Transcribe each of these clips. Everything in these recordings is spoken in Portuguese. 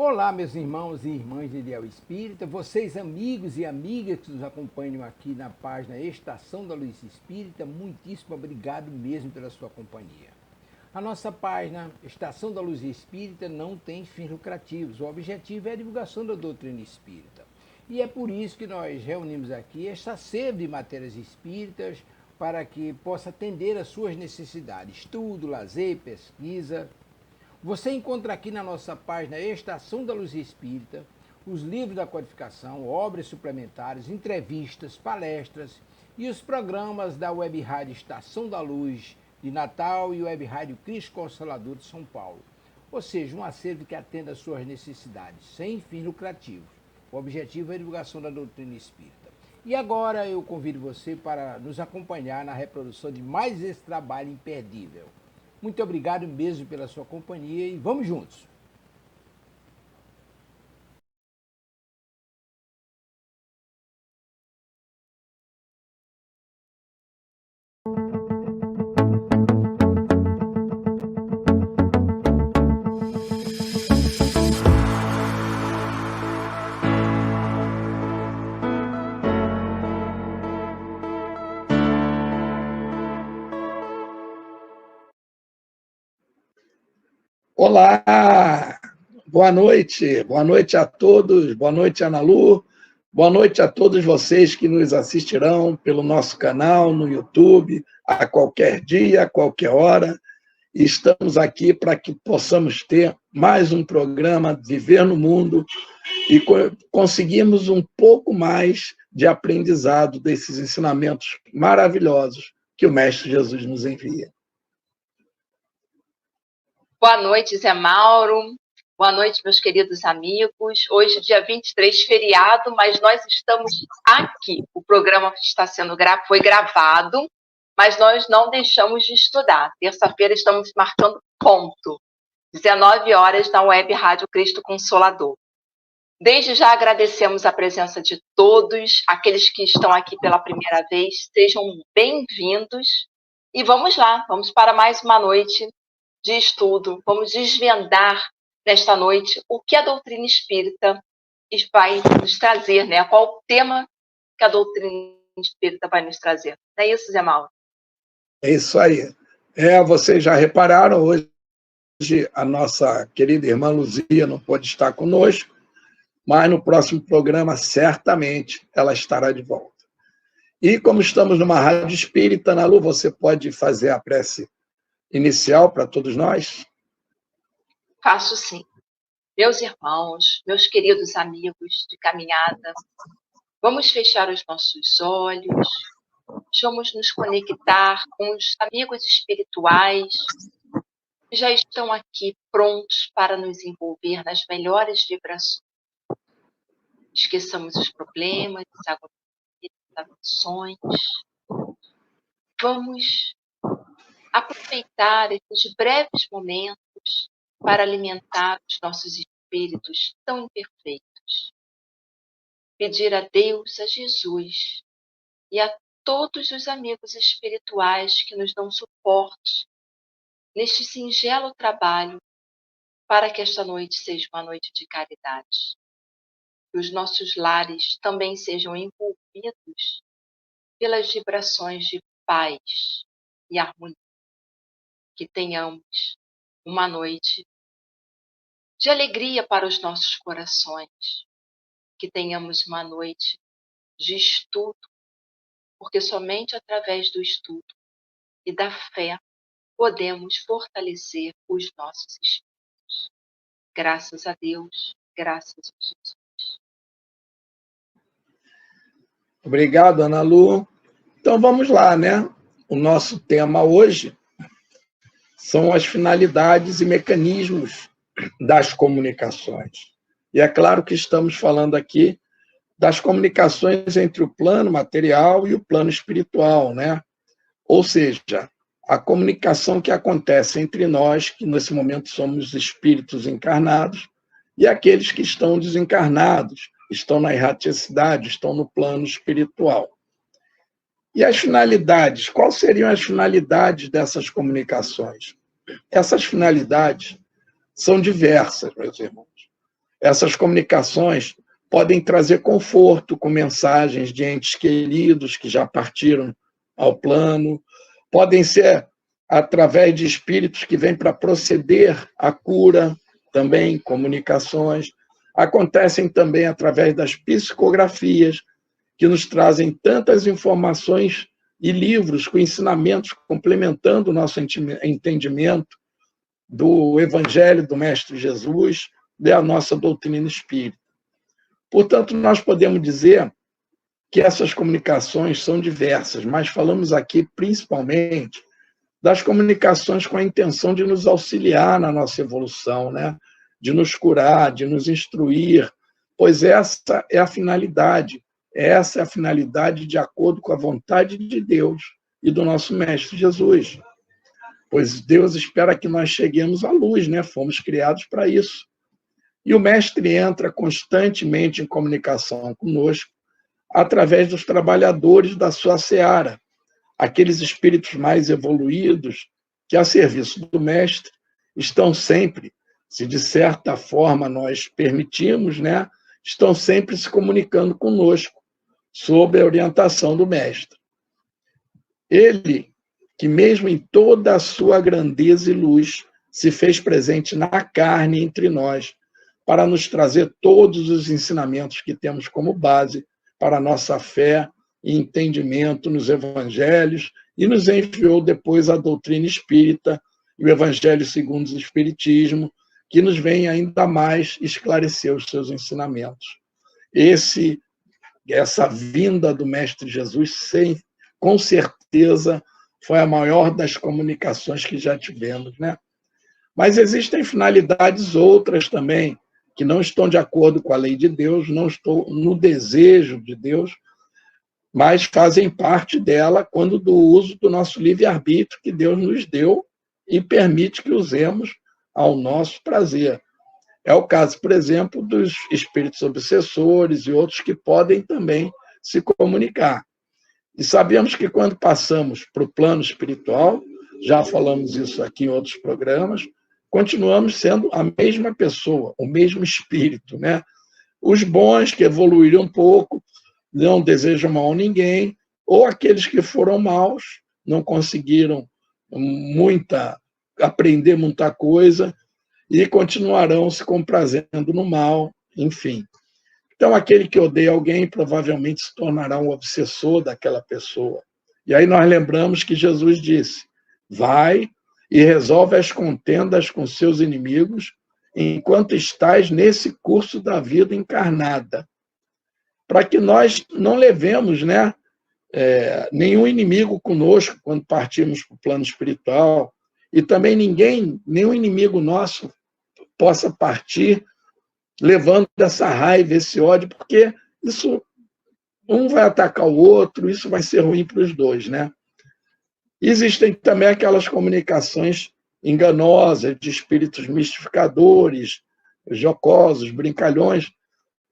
Olá, meus irmãos e irmãs de Ideal Espírita, vocês amigos e amigas que nos acompanham aqui na página Estação da Luz Espírita, muitíssimo obrigado mesmo pela sua companhia. A nossa página Estação da Luz Espírita não tem fins lucrativos, o objetivo é a divulgação da doutrina espírita. E é por isso que nós reunimos aqui esta sede de matérias espíritas para que possa atender às suas necessidades, estudo, lazer, pesquisa. Você encontra aqui na nossa página Estação da Luz Espírita os livros da codificação, obras suplementares, entrevistas, palestras e os programas da Web Rádio Estação da Luz de Natal e Web Rádio Cristo Consolador de São Paulo. Ou seja, um acervo que atenda às suas necessidades, sem fins lucrativos. O objetivo é a divulgação da doutrina espírita. E agora eu convido você para nos acompanhar na reprodução de mais esse trabalho imperdível. Muito obrigado mesmo pela sua companhia e vamos juntos! Olá, boa noite a todos, boa noite Ana Lu, boa noite a todos vocês que nos assistirão pelo nosso canal no YouTube, a qualquer dia, a qualquer hora. E estamos aqui para que possamos ter mais um programa Viver no Mundo e conseguirmos um pouco mais de aprendizado desses ensinamentos maravilhosos que o Mestre Jesus nos envia. Boa noite, Zé Mauro. Boa noite, meus queridos amigos. Hoje, dia 23, feriado, mas nós estamos aqui. O programa foi gravado, mas nós não deixamos de estudar. Terça-feira estamos marcando ponto, 19 horas, na Web Rádio Cristo Consolador. Desde já agradecemos a presença de todos, aqueles que estão aqui pela primeira vez, sejam bem-vindos. E vamos lá, vamos para mais uma noite de estudo. Vamos desvendar nesta noite o que a doutrina espírita vai nos trazer, né? Qual o tema que a doutrina espírita vai nos trazer. Não é isso, Zé Mauro? É isso aí. Vocês já repararam, hoje a nossa querida irmã Luzia não pode estar conosco, mas no próximo programa, certamente, ela estará de volta. E como estamos numa rádio espírita, Ana Lu, você pode fazer a prece inicial para todos nós? Faço sim. Meus irmãos, meus queridos amigos de caminhada, vamos fechar os nossos olhos, vamos nos conectar com os amigos espirituais que já estão aqui prontos para nos envolver nas melhores vibrações. Esqueçamos os problemas, as aflições. Vamos aproveitar esses breves momentos para alimentar os nossos espíritos tão imperfeitos. Pedir a Deus, a Jesus e a todos os amigos espirituais que nos dão suporte neste singelo trabalho para que esta noite seja uma noite de caridade. Que os nossos lares também sejam envolvidos pelas vibrações de paz e harmonia. Que tenhamos uma noite de alegria para os nossos corações. Que tenhamos uma noite de estudo, porque somente através do estudo e da fé podemos fortalecer os nossos espíritos. Graças a Deus, graças a Jesus. Obrigado, Ana Lu. Então vamos lá, né? O nosso tema hoje são as finalidades e mecanismos das comunicações. E é claro que estamos falando aqui das comunicações entre o plano material e o plano espiritual, né? Ou seja, a comunicação que acontece entre nós, que nesse momento somos espíritos encarnados, e aqueles que estão desencarnados, estão na erraticidade, estão no plano espiritual. E as finalidades? Quais seriam as finalidades dessas comunicações? Essas finalidades são diversas, meus irmãos. Essas comunicações podem trazer conforto com mensagens de entes queridos que já partiram ao plano, podem ser através de espíritos que vêm para proceder à cura, também comunicações. Acontecem também através das psicografias, que nos trazem tantas informações e livros com ensinamentos complementando o nosso entendimento do Evangelho do Mestre Jesus, da nossa doutrina espírita. Portanto, nós podemos dizer que essas comunicações são diversas, mas falamos aqui principalmente das comunicações com a intenção de nos auxiliar na nossa evolução, né? De nos curar, de nos instruir, pois essa é a finalidade. Essa é a finalidade de acordo com a vontade de Deus e do nosso Mestre Jesus. Pois Deus espera que nós cheguemos à luz, né? Fomos criados para isso. E o Mestre entra constantemente em comunicação conosco através dos trabalhadores da sua seara, aqueles espíritos mais evoluídos que, a serviço do Mestre, estão sempre, se de certa forma nós permitimos, né? Estão sempre se comunicando conosco, sob a orientação do Mestre. Ele, que mesmo em toda a sua grandeza e luz, se fez presente na carne entre nós, para nos trazer todos os ensinamentos que temos como base para a nossa fé e entendimento nos evangelhos, e nos enviou depois a doutrina espírita e o Evangelho segundo o Espiritismo, que nos vem ainda mais esclarecer os seus ensinamentos. Essa vinda do Mestre Jesus, com certeza, foi a maior das comunicações que já tivemos, né? Mas existem finalidades outras também, que não estão de acordo com a lei de Deus, não estão no desejo de Deus, mas fazem parte dela quando do uso do nosso livre-arbítrio que Deus nos deu e permite que usemos ao nosso prazer. É o caso, por exemplo, dos espíritos obsessores e outros que podem também se comunicar. E sabemos que quando passamos para o plano espiritual, já falamos isso aqui em outros programas, continuamos sendo a mesma pessoa, o mesmo espírito, né? Os bons que evoluíram um pouco, não desejam mal a ninguém, ou aqueles que foram maus, não conseguiram aprender muita coisa e continuarão se comprazendo no mal, enfim. Então, aquele que odeia alguém provavelmente se tornará um obsessor daquela pessoa. E aí nós lembramos que Jesus disse: vai e resolve as contendas com seus inimigos enquanto estás nesse curso da vida encarnada, para que nós não levemos, né, nenhum inimigo conosco quando partirmos para o plano espiritual, e também nenhum inimigo nosso possa partir levando essa raiva, esse ódio, porque isso um vai atacar o outro, isso vai ser ruim para os dois, né? Existem também aquelas comunicações enganosas de espíritos mistificadores, jocosos, brincalhões,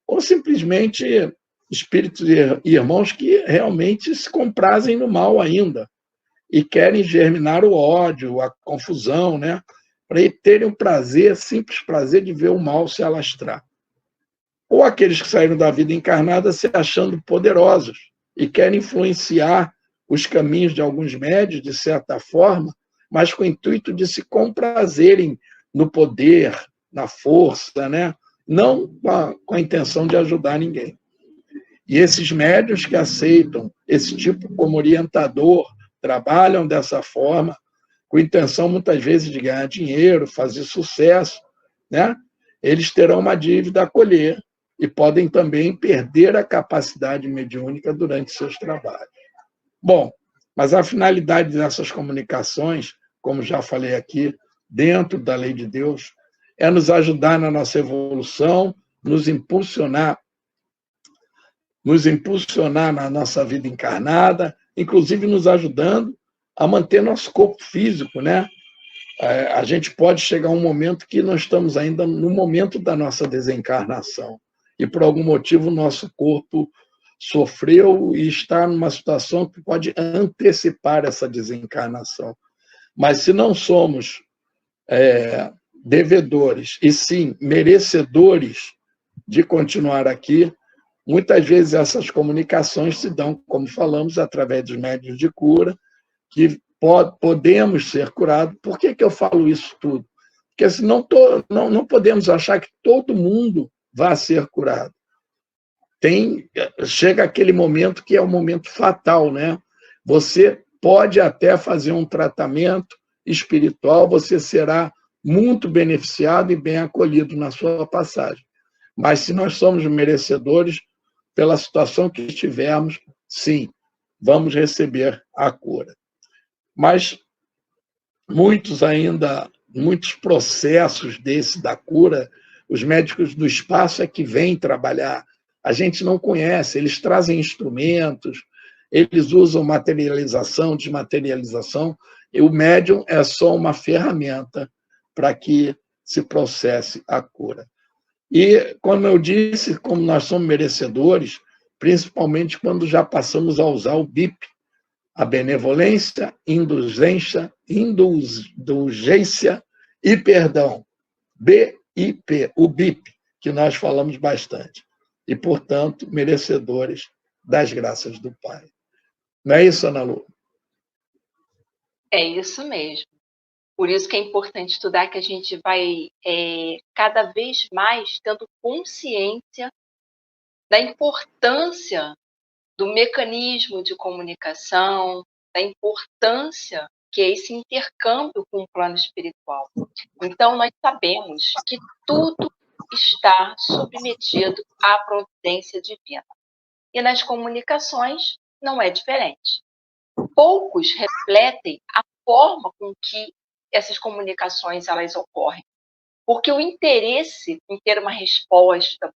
ou simplesmente espíritos e irmãos que realmente se comprazem no mal ainda e querem germinar o ódio, a confusão, né? Para terem o prazer, simples prazer de ver o mal se alastrar. Ou aqueles que saíram da vida encarnada se achando poderosos e querem influenciar os caminhos de alguns médios, de certa forma, mas com o intuito de se comprazerem no poder, na força, né? Não com a intenção de ajudar ninguém. E esses médios que aceitam esse tipo como orientador, trabalham dessa forma, com intenção muitas vezes de ganhar dinheiro, fazer sucesso, né? Eles terão uma dívida a colher e podem também perder a capacidade mediúnica durante seus trabalhos. Bom, mas a finalidade dessas comunicações, como já falei aqui, dentro da lei de Deus, é nos ajudar na nossa evolução, nos impulsionar na nossa vida encarnada, inclusive nos ajudando a manter nosso corpo físico, né? A gente pode chegar a um momento que nós estamos ainda no momento da nossa desencarnação e por algum motivo o nosso corpo sofreu e está numa situação que pode antecipar essa desencarnação. Mas se não somos devedores, e sim merecedores de continuar aqui. Muitas vezes essas comunicações se dão, como falamos, através dos médiuns de cura, que podemos ser curados. Por que eu falo isso tudo? Porque assim, não podemos achar que todo mundo vai ser curado. Chega aquele momento que é um momento fatal, né? Você pode até fazer um tratamento espiritual, você será muito beneficiado e bem acolhido na sua passagem. Mas se nós somos merecedores, pela situação que estivermos, sim, vamos receber a cura. Mas muitos processos desse da cura, os médicos do espaço é que vêm trabalhar. A gente não conhece, eles trazem instrumentos, eles usam materialização, desmaterialização, e o médium é só uma ferramenta para que se processe a cura. E, como eu disse, como nós somos merecedores, principalmente quando já passamos a usar o BIP, a benevolência, indulgência e perdão, BIP, o BIP, que nós falamos bastante. E, portanto, merecedores das graças do Pai. Não é isso, Ana Lu? É isso mesmo. Por isso que é importante estudar, que a gente vai cada vez mais tendo consciência da importância do mecanismo de comunicação, da importância que é esse intercâmbio com o plano espiritual. Então, nós sabemos que tudo está submetido à providência divina. E nas comunicações não é diferente. Poucos refletem a forma com que essas comunicações elas ocorrem, porque o interesse em ter uma resposta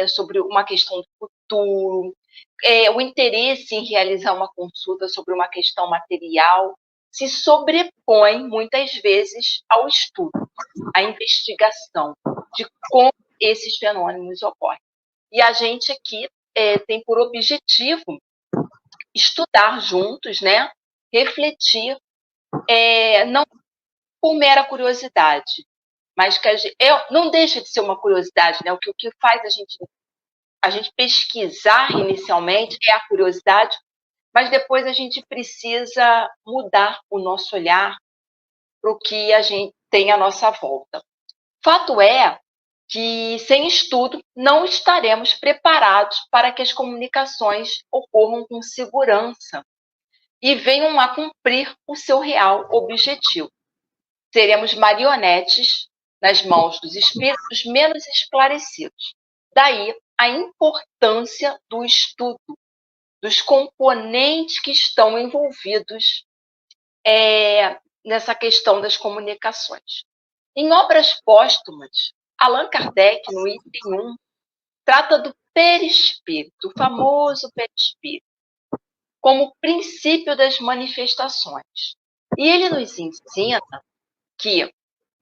sobre uma questão do futuro, o interesse em realizar uma consulta sobre uma questão material se sobrepõe muitas vezes ao estudo, à investigação de como esses fenômenos ocorrem. E a gente aqui tem por objetivo estudar juntos, né? Refletir, não por mera curiosidade, mas que não deixa de ser uma curiosidade, né? O que faz a gente pesquisar inicialmente é a curiosidade, mas depois a gente precisa mudar o nosso olhar para o que a gente tem à nossa volta. Fato é que, sem estudo, não estaremos preparados para que as comunicações ocorram com segurança e venham a cumprir o seu real objetivo. Seremos marionetes nas mãos dos espíritos menos esclarecidos. Daí a importância do estudo, dos componentes que estão envolvidos nessa questão das comunicações. Em obras póstumas, Allan Kardec, no item 1, trata do perispírito, o famoso perispírito, como princípio das manifestações. E ele nos ensina que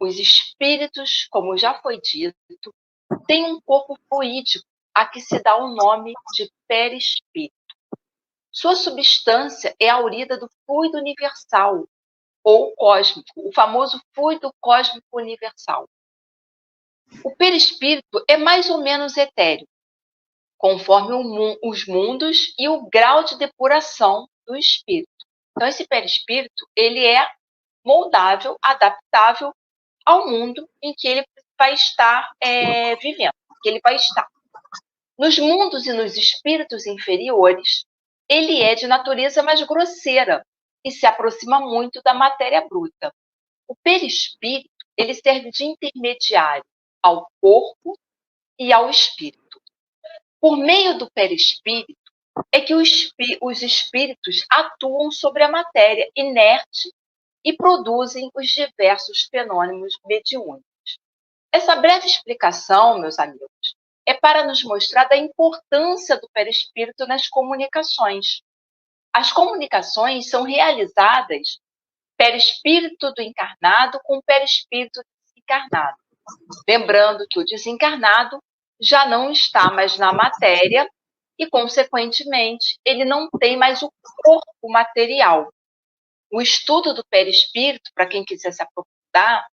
os espíritos, como já foi dito, têm um corpo fluídico, a que se dá o nome de perispírito. Sua substância é aurida do fluido universal, ou cósmico, o famoso fluido cósmico universal. O perispírito é mais ou menos etéreo, conforme os mundos e o grau de depuração do espírito. Então, esse perispírito, ele é moldável, adaptável ao mundo em que ele vai estar vivendo, que ele vai estar. Nos mundos e nos espíritos inferiores, ele é de natureza mais grosseira e se aproxima muito da matéria bruta. O perispírito, ele serve de intermediário ao corpo e ao espírito. Por meio do perispírito é que os espíritos atuam sobre a matéria inerte e produzem os diversos fenômenos mediúnicos. Essa breve explicação, meus amigos, é para nos mostrar da importância do perispírito nas comunicações. As comunicações são realizadas perispírito do encarnado com perispírito do desencarnado. Lembrando que o desencarnado já não está mais na matéria e, consequentemente, ele não tem mais o corpo material. O estudo do perispírito, para quem quiser se aprofundar,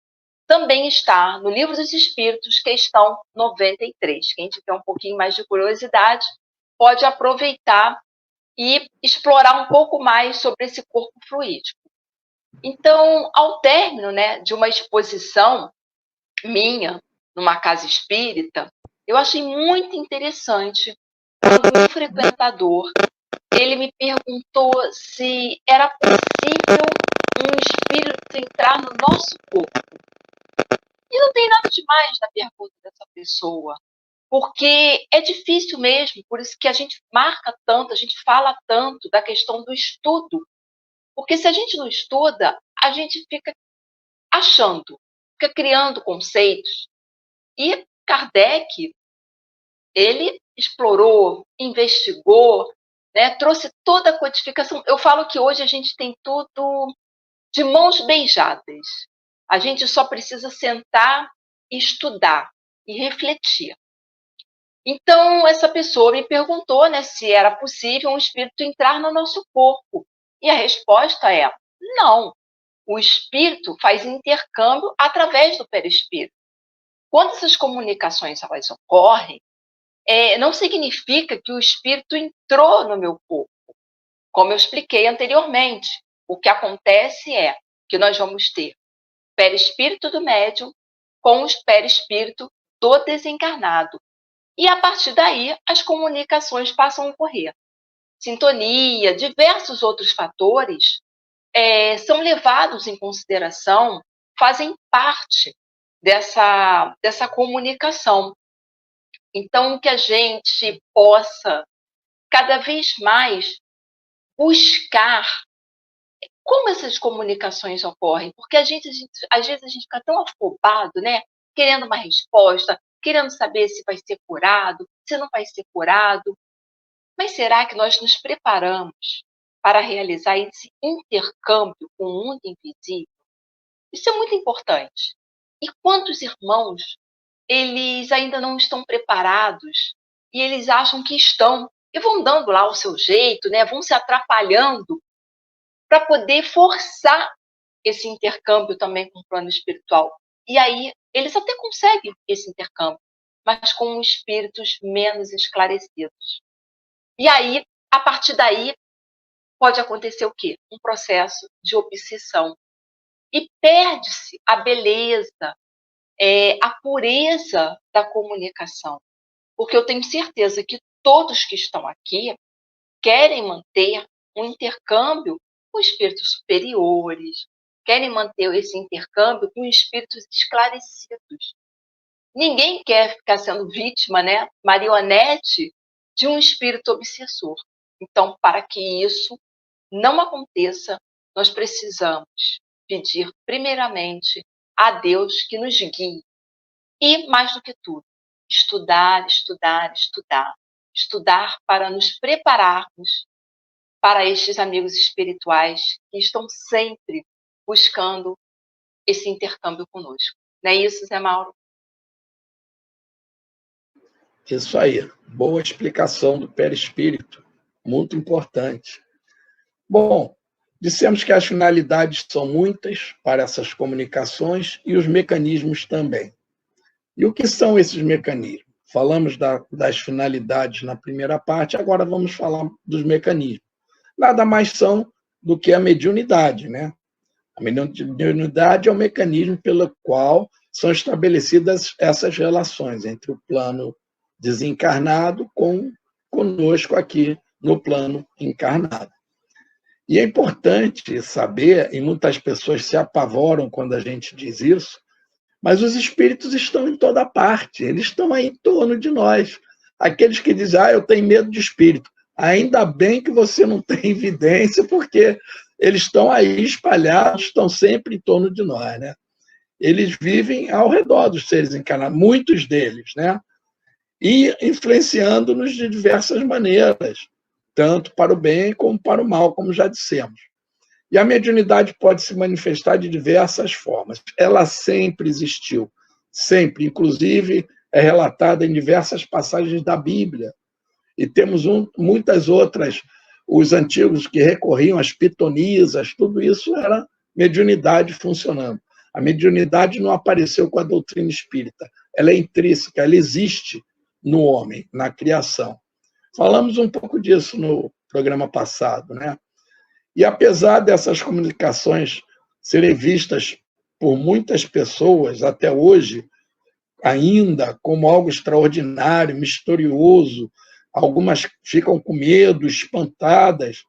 também está no Livro dos Espíritos, questão 93. Quem tiver um pouquinho mais de curiosidade pode aproveitar e explorar um pouco mais sobre esse corpo fluídico. Então, ao término, né, de uma exposição minha numa casa espírita, eu achei muito interessante quando um frequentador ele me perguntou se era possível um espírito entrar no nosso corpo. E não tem nada demais na pergunta dessa pessoa, porque é difícil mesmo, por isso que a gente marca tanto, a gente fala tanto da questão do estudo. Porque se a gente não estuda, a gente fica achando, fica criando conceitos. E Kardec, ele explorou, investigou, né, trouxe toda a codificação. Eu falo que hoje a gente tem tudo de mãos beijadas. A gente só precisa sentar e estudar e refletir. Então, essa pessoa me perguntou, né, se era possível um espírito entrar no nosso corpo. E a resposta é não. O espírito faz intercâmbio através do perispírito. Quando essas comunicações elas ocorrem, não significa que o espírito entrou no meu corpo. Como eu expliquei anteriormente, o que acontece é que nós vamos ter o perispírito do médium com o perispírito do desencarnado. E a partir daí, as comunicações passam a ocorrer. Sintonia, diversos outros fatores são levados em consideração, fazem parte dessa comunicação. Então, que a gente possa cada vez mais buscar como essas comunicações ocorrem, porque às vezes a gente fica tão afobado, né? Querendo uma resposta, querendo saber se vai ser curado, se não vai ser curado. Mas será que nós nos preparamos para realizar esse intercâmbio com o mundo invisível? Isso é muito importante. E quantos irmãos, eles ainda não estão preparados e eles acham que estão e vão dando lá o seu jeito, né? Vão se atrapalhando para poder forçar esse intercâmbio também com o plano espiritual. E aí, eles até conseguem esse intercâmbio, mas com espíritos menos esclarecidos. E aí, a partir daí, pode acontecer o quê? Um processo de obsessão. E perde-se a beleza, a pureza da comunicação. Porque eu tenho certeza que todos que estão aqui querem manter um intercâmbio com espíritos superiores, querem manter esse intercâmbio com espíritos esclarecidos. Ninguém quer ficar sendo vítima, né, marionete de um espírito obsessor. Então, para que isso não aconteça, nós precisamos pedir primeiramente a Deus que nos guie. E, mais do que tudo, estudar, estudar, estudar. Estudar para nos prepararmos para estes amigos espirituais que estão sempre buscando esse intercâmbio conosco. Não é isso, Zé Mauro? Isso aí. Boa explicação do perispírito. Muito importante. Bom, dissemos que as finalidades são muitas para essas comunicações e os mecanismos também. E o que são esses mecanismos? Falamos das finalidades na primeira parte, agora vamos falar dos mecanismos. Nada mais são do que a mediunidade, né? A mediunidade é o mecanismo pelo qual são estabelecidas essas relações entre o plano desencarnado conosco aqui no plano encarnado. E é importante saber, e muitas pessoas se apavoram quando a gente diz isso, mas os espíritos estão em toda parte, eles estão aí em torno de nós. Aqueles que dizem, eu tenho medo de espírito, ainda bem que você não tem evidência, porque eles estão aí espalhados, estão sempre em torno de nós, né? Eles vivem ao redor dos seres encarnados, muitos deles, né? E influenciando-nos de diversas maneiras, tanto para o bem como para o mal, como já dissemos. E a mediunidade pode se manifestar de diversas formas. Ela sempre existiu, sempre. Inclusive, é relatada em diversas passagens da Bíblia. E temos muitas outras. Os antigos que recorriam às pitonisas, tudo isso era mediunidade funcionando. A mediunidade não apareceu com a doutrina espírita. Ela é intrínseca, ela existe no homem, na criação. Falamos um pouco disso no programa passado, né? E apesar dessas comunicações serem vistas por muitas pessoas até hoje, ainda como algo extraordinário, misterioso, algumas ficam com medo, espantadas,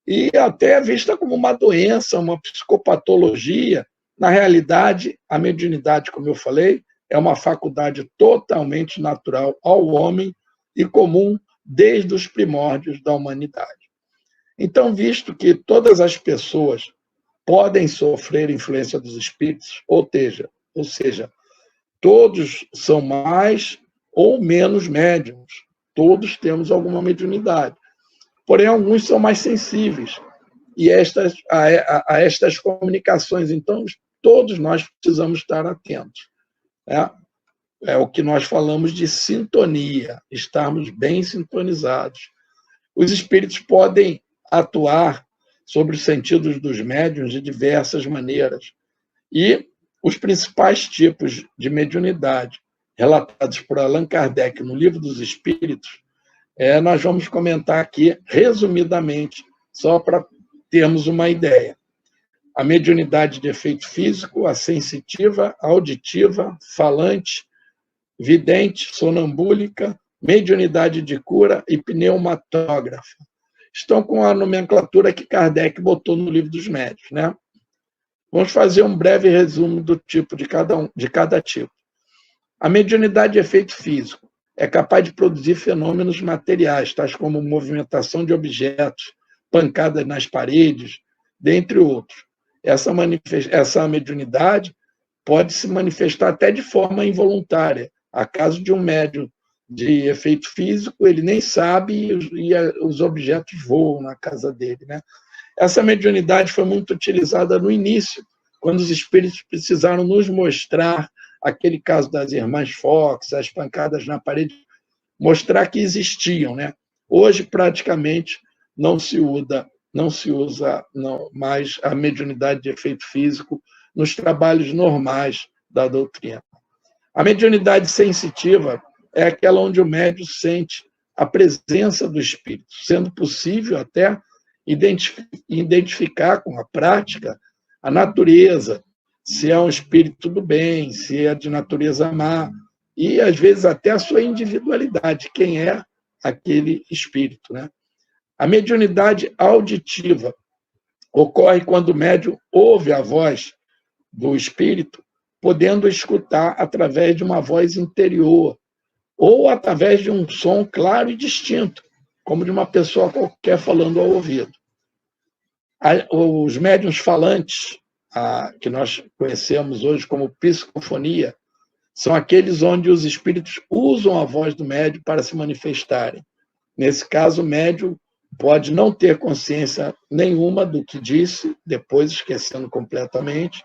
e até é vista como uma doença, uma psicopatologia. Na realidade, a mediunidade, como eu falei, é uma faculdade totalmente natural ao homem e comum desde os primórdios da humanidade. Então, visto que todas as pessoas podem sofrer influência dos espíritos, ou seja, todos são mais ou menos médiums, todos temos alguma mediunidade. Porém, alguns são mais sensíveis a estas comunicações. Então, todos nós precisamos estar atentos. É o que nós falamos de sintonia, estarmos bem sintonizados. Os espíritos podem atuar sobre os sentidos dos médiuns de diversas maneiras. E os principais tipos de mediunidade relatados por Allan Kardec no Livro dos Espíritos, nós vamos comentar aqui resumidamente, só para termos uma ideia. A mediunidade de efeito físico, a sensitiva, auditiva, falante, vidente, sonambúlica, mediunidade de cura e pneumatógrafa. Estão com a nomenclatura que Kardec botou no Livro dos Médiuns, né? Vamos fazer um breve resumo do tipo de cada tipo. A mediunidade de efeito físico é capaz de produzir fenômenos materiais, tais como movimentação de objetos, pancadas nas paredes, dentre outros. Essa mediunidade pode se manifestar até de forma involuntária. A caso de um médium de efeito físico, ele nem sabe e os objetos voam na casa dele, né? Essa mediunidade foi muito utilizada no início, quando os espíritos precisaram nos mostrar aquele caso das irmãs Fox, as pancadas na parede, mostrar que existiam, né? Hoje, praticamente, não se usa mais a mediunidade de efeito físico nos trabalhos normais da doutrina. A mediunidade sensitiva é aquela onde o médium sente a presença do espírito, sendo possível até identificar com a prática a natureza, se é um espírito do bem, se é de natureza má, e às vezes até a sua individualidade, quem é aquele espírito, né? A mediunidade auditiva ocorre quando o médium ouve a voz do espírito, podendo escutar através de uma voz interior, ou através de um som claro e distinto, como de uma pessoa qualquer falando ao ouvido. Os médiuns falantes, que nós conhecemos hoje como psicofonia, são aqueles onde os espíritos usam a voz do médium para se manifestarem. Nesse caso, o médium pode não ter consciência nenhuma do que disse, depois esquecendo completamente,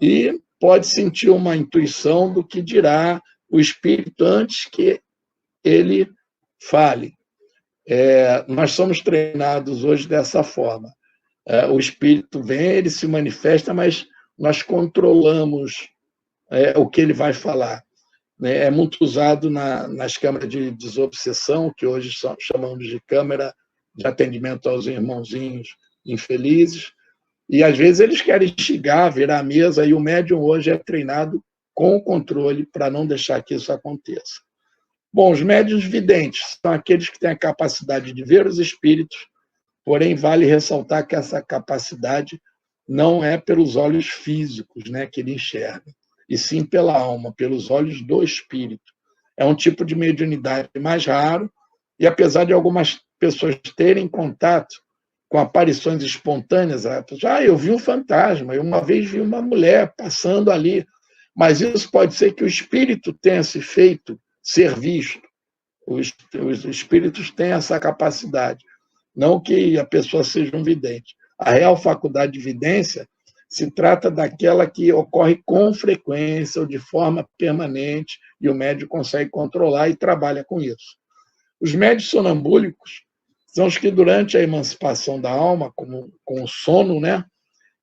e pode sentir uma intuição do que dirá o espírito antes que ele fale. Nós somos treinados hoje dessa forma. O espírito vem, ele se manifesta, mas nós controlamos o que ele vai falar. É muito usado nas câmaras de desobsessão, que hoje chamamos de câmara de atendimento aos irmãozinhos infelizes, e às vezes eles querem chegar, virar a mesa, e o médium hoje é treinado com o controle para não deixar que isso aconteça. Bom, os médiuns videntes são aqueles que têm a capacidade de ver os espíritos, porém vale ressaltar que essa capacidade não é pelos olhos físicos, né, que ele enxerga, e sim pela alma, pelos olhos do espírito. É um tipo de mediunidade mais raro, e apesar de algumas pessoas terem contato com aparições espontâneas, eu vi um fantasma, eu uma vez vi uma mulher passando ali, mas isso pode ser que o espírito tenha se feito ser visto. Os espíritos têm essa capacidade, não que a pessoa seja um vidente. A real faculdade de vidência se trata daquela que ocorre com frequência ou de forma permanente e o médium consegue controlar e trabalha com isso. Os médiuns sonambúlicos são os que, durante a emancipação da alma, com o sono, né,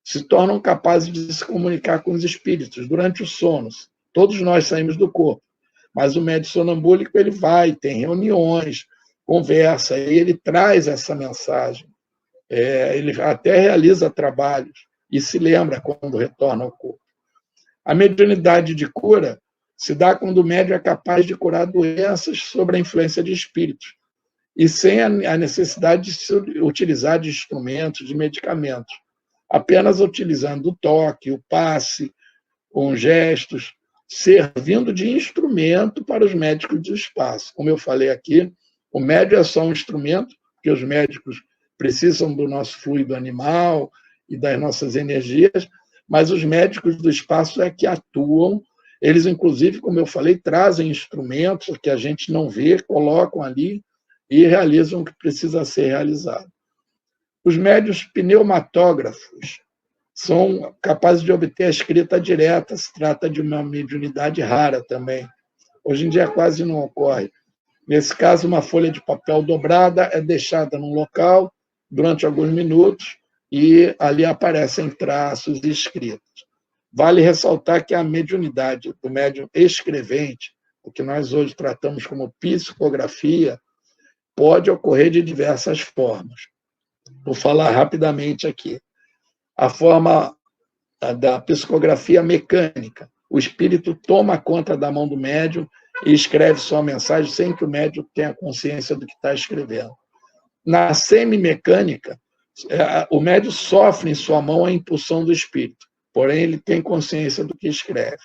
se tornam capazes de se comunicar com os espíritos durante o sono. Todos nós saímos do corpo, mas o médium sonambúlico ele vai, tem reuniões, conversa, e ele traz essa mensagem. Ele até realiza trabalhos e se lembra quando retorna ao corpo. A mediunidade de cura se dá quando o médium é capaz de curar doenças sob a influência de espíritos, e sem a necessidade de se utilizar de instrumentos, de medicamentos, apenas utilizando o toque, o passe, com gestos, servindo de instrumento para os médicos do espaço. Como eu falei aqui, o médium é só um instrumento, porque os médicos precisam do nosso fluido animal e das nossas energias, mas os médicos do espaço é que atuam. Eles, inclusive, como eu falei, trazem instrumentos que a gente não vê, colocam ali e realizam o que precisa ser realizado. Os médiuns pneumatógrafos são capazes de obter a escrita direta, se trata de uma mediunidade rara também. Hoje em dia quase não ocorre. Nesse caso, uma folha de papel dobrada é deixada num local durante alguns minutos e ali aparecem traços e escritos. Vale ressaltar que a mediunidade do médium escrevente, o que nós hoje tratamos como psicografia, pode ocorrer de diversas formas. Vou falar rapidamente aqui. A forma da psicografia mecânica. O espírito toma conta da mão do médium e escreve sua mensagem sem que o médium tenha consciência do que está escrevendo. Na semimecânica, o médium sofre em sua mão a impulsão do espírito, porém ele tem consciência do que escreve.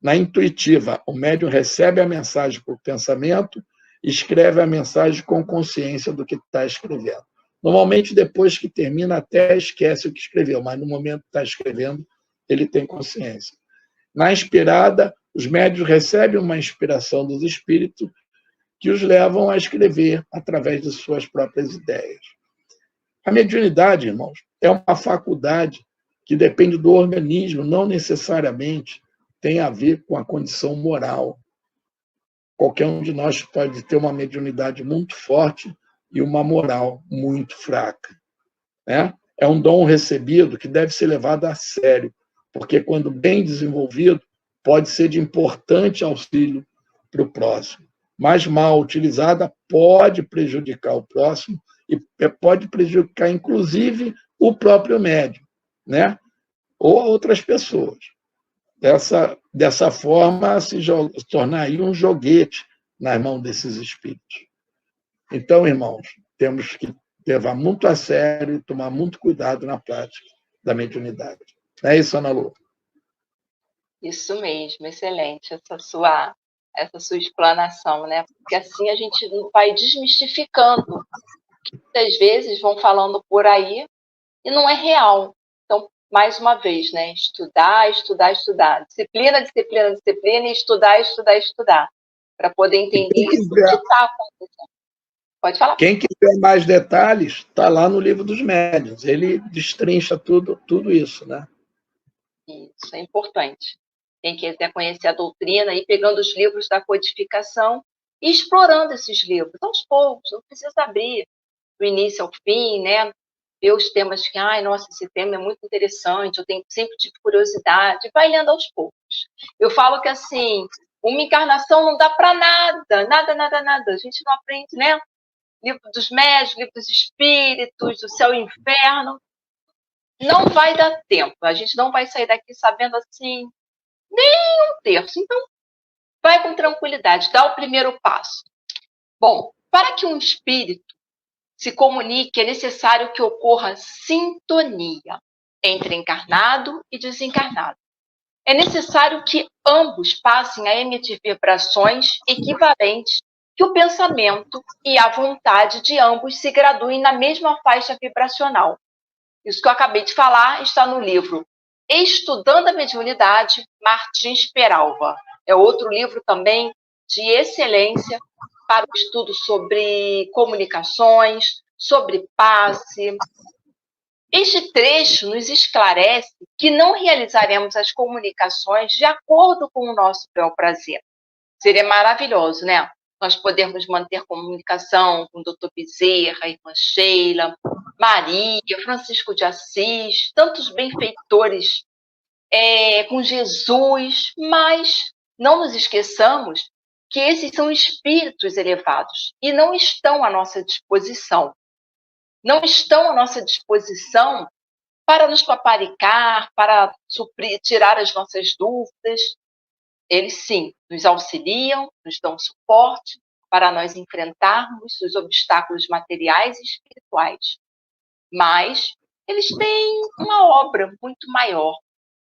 Na intuitiva, o médium recebe a mensagem por pensamento e escreve a mensagem com consciência do que está escrevendo. Normalmente, depois que termina, até esquece o que escreveu, mas no momento que está escrevendo, ele tem consciência. Na inspirada, os médiuns recebem uma inspiração dos espíritos que os levam a escrever através de suas próprias ideias. A mediunidade, irmãos, é uma faculdade que depende do organismo, não necessariamente tem a ver com a condição moral. Qualquer um de nós pode ter uma mediunidade muito forte e uma moral muito fraca, né? É um dom recebido que deve ser levado a sério, porque quando bem desenvolvido, pode ser de importante auxílio para o próximo. Mas mal utilizada, pode prejudicar o próximo e pode prejudicar, inclusive, o próprio médium, né? Ou outras pessoas. Dessa forma, se tornaria um joguete nas mãos desses espíritos. Então, irmãos, temos que levar muito a sério e tomar muito cuidado na prática da mediunidade. Não é isso, Ana Lu? Isso mesmo, excelente essa sua explanação, né? Porque assim a gente vai desmistificando, que muitas vezes vão falando por aí e não é real. Então, mais uma vez, né? Estudar, estudar, estudar. Disciplina, disciplina, disciplina, e estudar, estudar, estudar. Para poder entender o que está acontecendo. Pode falar. Quem quiser mais detalhes, está lá no Livro dos Médiuns. Ele destrincha tudo isso, né? Isso é importante. Quem quiser conhecer a doutrina, ir pegando os livros da codificação e explorando esses livros, aos poucos, não precisa abrir do início ao fim, né? Ver os temas que, nossa, esse tema é muito interessante, eu sempre tive curiosidade, vai lendo aos poucos. Eu falo que, assim, uma encarnação não dá para nada, nada, nada, nada. A gente não aprende, né? Livro dos médiuns, livro dos espíritos, do céu e inferno. Não vai dar tempo. A gente não vai sair daqui sabendo, assim, nem um terço. Então, vai com tranquilidade, dá o primeiro passo. Bom, para que um espírito se comunique, é necessário que ocorra sintonia entre encarnado e desencarnado. É necessário que ambos passem a emitir vibrações equivalentes, que o pensamento e a vontade de ambos se graduem na mesma faixa vibracional. Isso que eu acabei de falar está no livro Estudando a Mediunidade, Martins Peralva. É outro livro também de excelência para o estudo sobre comunicações, sobre passe. Este trecho nos esclarece que não realizaremos as comunicações de acordo com o nosso bel prazer. Seria maravilhoso, né? Nós podermos manter comunicação com o Dr. Bezerra, a irmã Sheila, Maria, Francisco de Assis, tantos benfeitores com Jesus, mas não nos esqueçamos que esses são espíritos elevados e não estão à nossa disposição. Não estão à nossa disposição para nos paparicar, para suprir, tirar as nossas dúvidas. Eles, sim, nos auxiliam, nos dão suporte para nós enfrentarmos os obstáculos materiais e espirituais. Mas eles têm uma obra muito maior.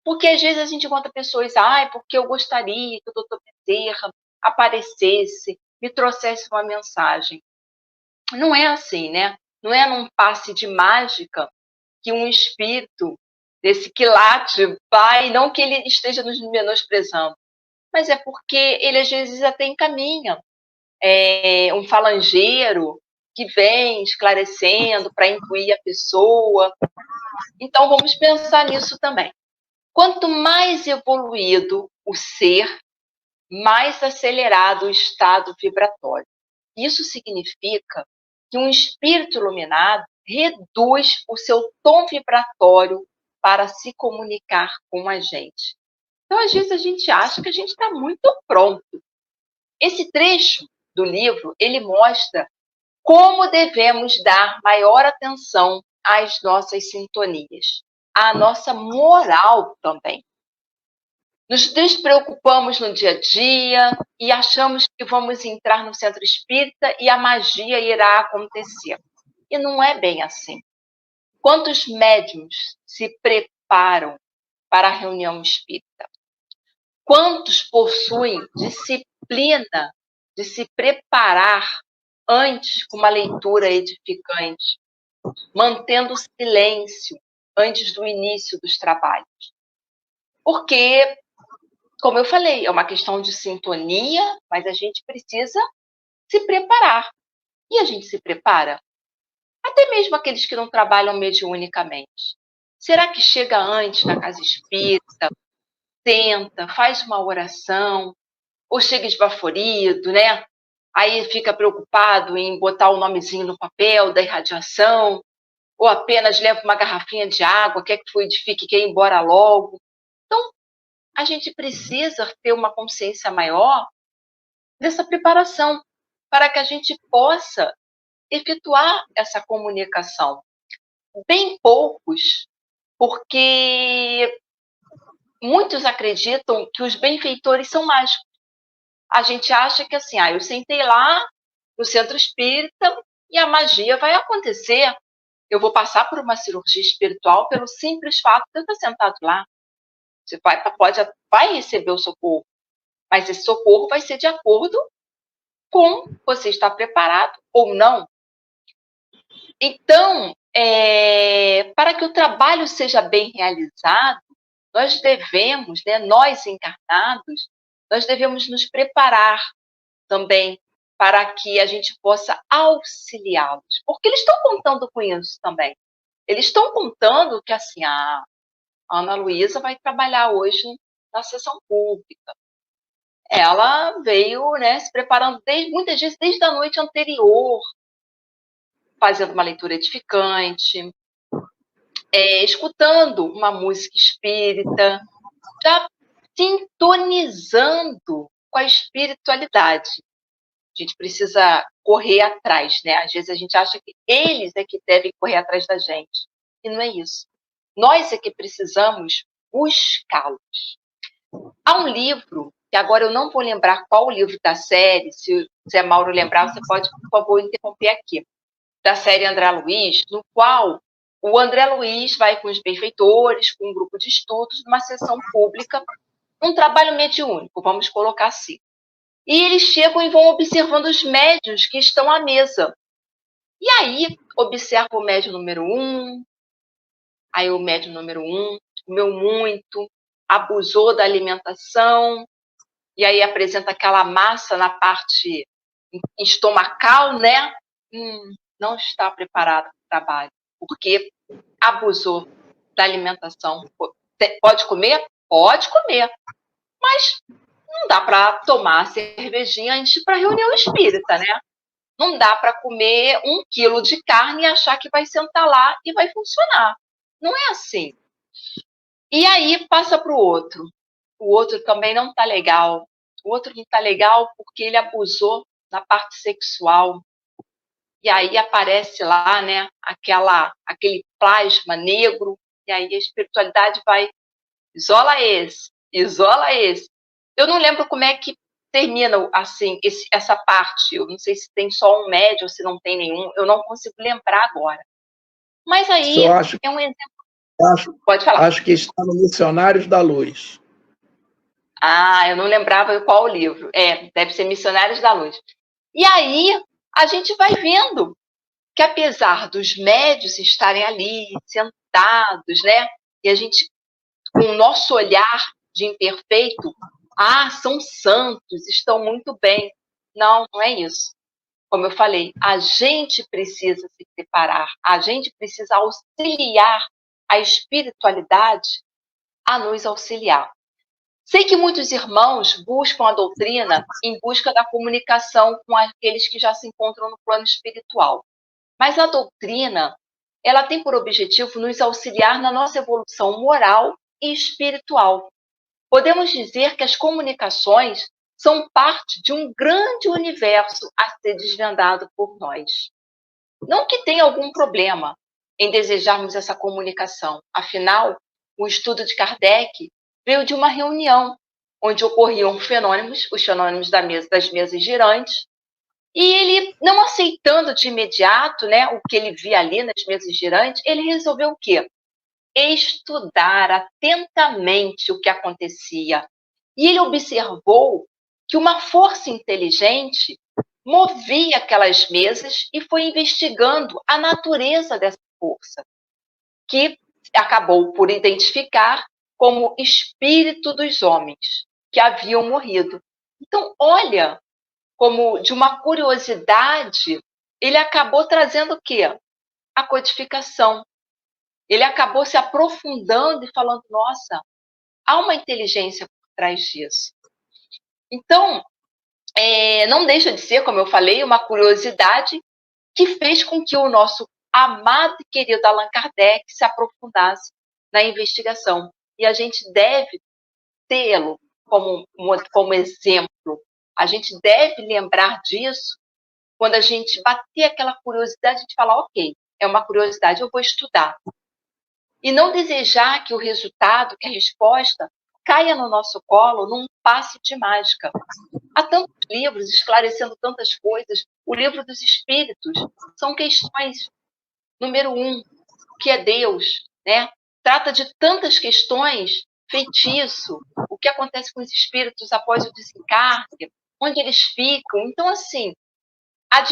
Porque às vezes a gente encontra pessoas, porque eu gostaria que o doutor Bezerra aparecesse, me trouxesse uma mensagem. Não é assim, né? Não é num passe de mágica que um espírito desse quilate vai, não que ele esteja nos menosprezando, mas é porque ele às vezes até encaminha um falangeiro que vem esclarecendo para intuir a pessoa. Então vamos pensar nisso também. Quanto mais evoluído o ser, mais acelerado o estado vibratório. Isso significa que um espírito iluminado reduz o seu tom vibratório para se comunicar com a gente. Então, às vezes, a gente acha que a gente está muito pronto. Esse trecho do livro, ele mostra como devemos dar maior atenção às nossas sintonias, à nossa moral também. Nos despreocupamos no dia a dia e achamos que vamos entrar no centro espírita e a magia irá acontecer. E não é bem assim. Quantos médiuns se preparam para a reunião espírita? Quantos possuem disciplina de se preparar antes com uma leitura edificante, mantendo silêncio antes do início dos trabalhos? Porque, como eu falei, é uma questão de sintonia, mas a gente precisa se preparar. E a gente se prepara? Até mesmo aqueles que não trabalham mediunicamente. Será que chega antes na casa espírita, tenta, faz uma oração, ou chega esbaforido, né? Aí fica preocupado em botar o nomezinho no papel da irradiação, ou apenas leva uma garrafinha de água, quer que o fluidifique e quer ir embora logo. Então, a gente precisa ter uma consciência maior dessa preparação, para que a gente possa efetuar essa comunicação. Bem poucos, porque muitos acreditam que os benfeitores são mágicos. A gente acha que assim, eu sentei lá no centro espírita e a magia vai acontecer. Eu vou passar por uma cirurgia espiritual pelo simples fato de eu estar sentado lá. Você vai receber o socorro, mas esse socorro vai ser de acordo com você estar preparado ou não. Então, para que o trabalho seja bem realizado, nós devemos, nós encarnados, nós devemos nos preparar também para que a gente possa auxiliá-los. Porque eles estão contando com isso também. Eles estão contando que assim, a Ana Luísa vai trabalhar hoje na sessão pública. Ela veio, se preparando muitas vezes desde a noite anterior, fazendo uma leitura edificante, escutando uma música espírita, já sintonizando com a espiritualidade. A gente precisa correr atrás, né? Às vezes a gente acha que eles é que devem correr atrás da gente. E não é isso. Nós é que precisamos buscá-los. Há um livro, que agora eu não vou lembrar qual o livro da série, se o Zé Mauro lembrar, você pode, por favor, interromper aqui, da série André Luiz, no qual o André Luiz vai com os benfeitores, com um grupo de estudos, numa sessão pública, um trabalho mediúnico, vamos colocar assim. E eles chegam e vão observando os médiuns que estão à mesa. E aí, observa o médium número 1, aí o médium número 1 comeu muito, abusou da alimentação, e aí apresenta aquela massa na parte estomacal, né? Não está preparado para o trabalho, porque abusou da alimentação. Pode comer? Pode comer, mas não dá para tomar cervejinha antes para reunião espírita, né? Não dá para comer 1 quilo de carne e achar que vai sentar lá e vai funcionar. Não é assim. E aí passa para o outro. O outro também não está legal. O outro não está legal porque ele abusou na parte sexual. E aí aparece lá, né, aquele plasma negro, e aí a espiritualidade vai, isola esse. Eu não lembro como é que termina assim, essa parte. Eu não sei se tem só um médio ou se não tem nenhum. Eu não consigo lembrar agora. Mas aí é um exemplo. Pode falar. Acho que está no Missionários da Luz. Eu não lembrava qual o livro. Deve ser Missionários da Luz. E aí a gente vai vendo que, apesar dos médios estarem ali, sentados, né? E a gente, com o nosso olhar de imperfeito, são santos, estão muito bem. Não, não é isso. Como eu falei, a gente precisa se separar, a gente precisa auxiliar a espiritualidade a nos auxiliar. Sei que muitos irmãos buscam a doutrina em busca da comunicação com aqueles que já se encontram no plano espiritual. Mas a doutrina, ela tem por objetivo nos auxiliar na nossa evolução moral e espiritual. Podemos dizer que as comunicações são parte de um grande universo a ser desvendado por nós. Não que tenha algum problema em desejarmos essa comunicação. Afinal, o estudo de Kardec veio de uma reunião onde ocorriam os fenômenos das mesas girantes, e ele, não aceitando de imediato, né, o que ele via ali nas mesas girantes, ele resolveu o quê? Estudar atentamente o que acontecia. E ele observou que uma força inteligente movia aquelas mesas e foi investigando a natureza dessa força, que acabou por identificar como espírito dos homens que haviam morrido. Então, olha, como de uma curiosidade, ele acabou trazendo o quê? A codificação. Ele acabou se aprofundando e falando, nossa, há uma inteligência por trás disso. Então, não deixa de ser, como eu falei, uma curiosidade que fez com que o nosso amado e querido Allan Kardec se aprofundasse na investigação. E a gente deve tê-lo como exemplo. A gente deve lembrar disso quando a gente bater aquela curiosidade de falar, ok, é uma curiosidade, eu vou estudar. E não desejar que o resultado, que a resposta, caia no nosso colo num passe de mágica. Há tantos livros esclarecendo tantas coisas. O livro dos Espíritos são questões. Número 1, o que é Deus, né? Trata de tantas questões, feitiço, o que acontece com os espíritos após o desencarne, onde eles ficam. Então, assim, a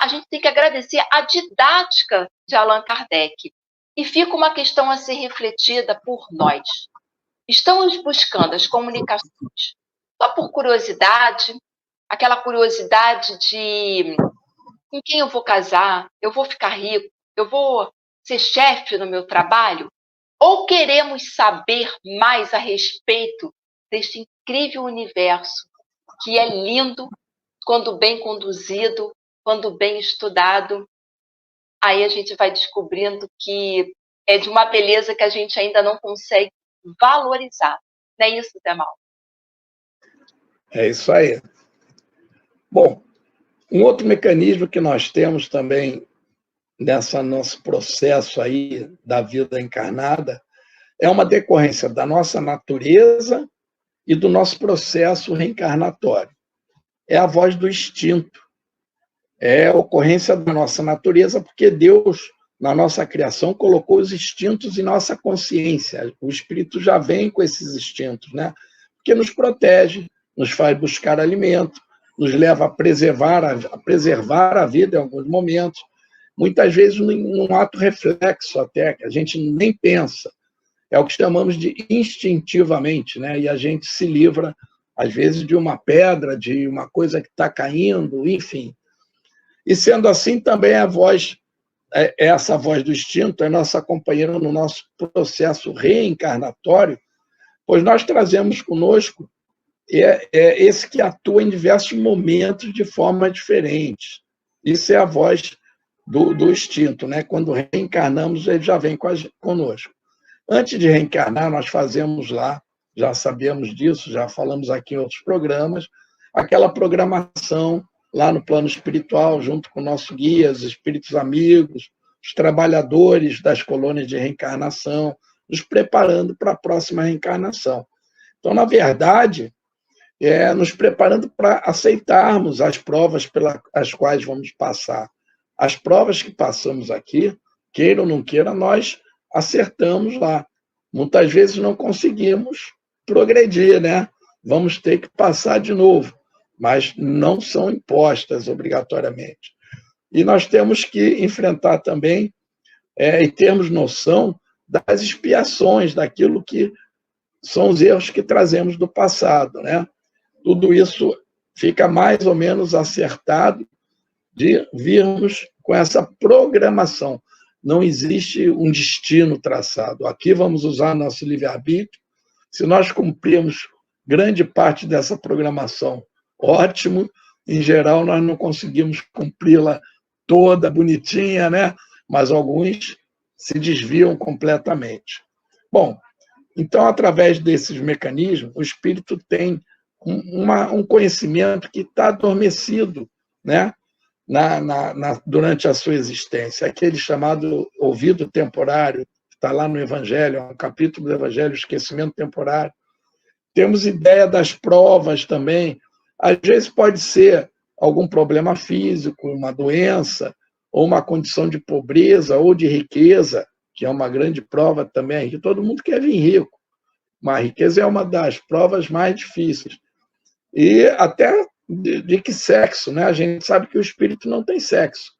gente tem que agradecer a didática de Allan Kardec. E fica uma questão a ser refletida por nós. Estamos buscando as comunicações só por curiosidade, aquela curiosidade de com quem eu vou casar, eu vou ficar rico, eu vou ser chefe no meu trabalho? Ou queremos saber mais a respeito deste incrível universo que é lindo quando bem conduzido, quando bem estudado? Aí a gente vai descobrindo que é de uma beleza que a gente ainda não consegue valorizar. Não é isso, Zé Mal? É isso aí. Bom, um outro mecanismo que nós temos também nesse nosso processo aí da vida encarnada é uma decorrência da nossa natureza e do nosso processo reencarnatório. É a voz do instinto. É a ocorrência da nossa natureza, porque Deus, na nossa criação, colocou os instintos em nossa consciência. O espírito já vem com esses instintos, né? Porque nos protege, nos faz buscar alimento, nos leva a preservar a vida em alguns momentos, muitas vezes num ato reflexo até, que a gente nem pensa. É o que chamamos de instintivamente, né? E a gente se livra, às vezes, de uma pedra, de uma coisa que está caindo, enfim. E sendo assim, também essa voz do instinto é nossa companheira no nosso processo reencarnatório, pois nós trazemos conosco esse que atua em diversos momentos de forma diferente. Isso é a voz do instinto, né? Quando reencarnamos, ele já vem conosco. Antes de reencarnar, nós fazemos lá, já sabemos disso, já falamos aqui em outros programas, aquela programação lá no plano espiritual, junto com o nosso guia, os espíritos amigos, os trabalhadores das colônias de reencarnação, nos preparando para a próxima reencarnação. Então, na verdade, nos preparando para aceitarmos as provas pelas quais vamos passar. As provas que passamos aqui, queira ou não queira, nós acertamos lá. Muitas vezes não conseguimos progredir, né? Vamos ter que passar de novo, mas não são impostas obrigatoriamente. E nós temos que enfrentar também e termos noção das expiações, daquilo que são os erros que trazemos do passado, né? Tudo isso fica mais ou menos acertado de virmos com essa programação. Não existe um destino traçado. Aqui vamos usar nosso livre-arbítrio. Se nós cumprirmos grande parte dessa programação, ótimo. Em geral, nós não conseguimos cumpri-la toda bonitinha, né? Mas alguns se desviam completamente. Bom, então, através desses mecanismos, o espírito tem um conhecimento que está adormecido, né? Durante a sua existência, aquele chamado ouvido temporário, que está lá no Evangelho, é um capítulo do Evangelho, esquecimento temporário. Temos ideia das provas também. Às vezes pode ser algum problema físico, uma doença, ou uma condição de pobreza ou de riqueza, que é uma grande prova também. Todo mundo quer vir rico, mas a riqueza é uma das provas mais difíceis. E até de que sexo, né? A gente sabe que o espírito não tem sexo.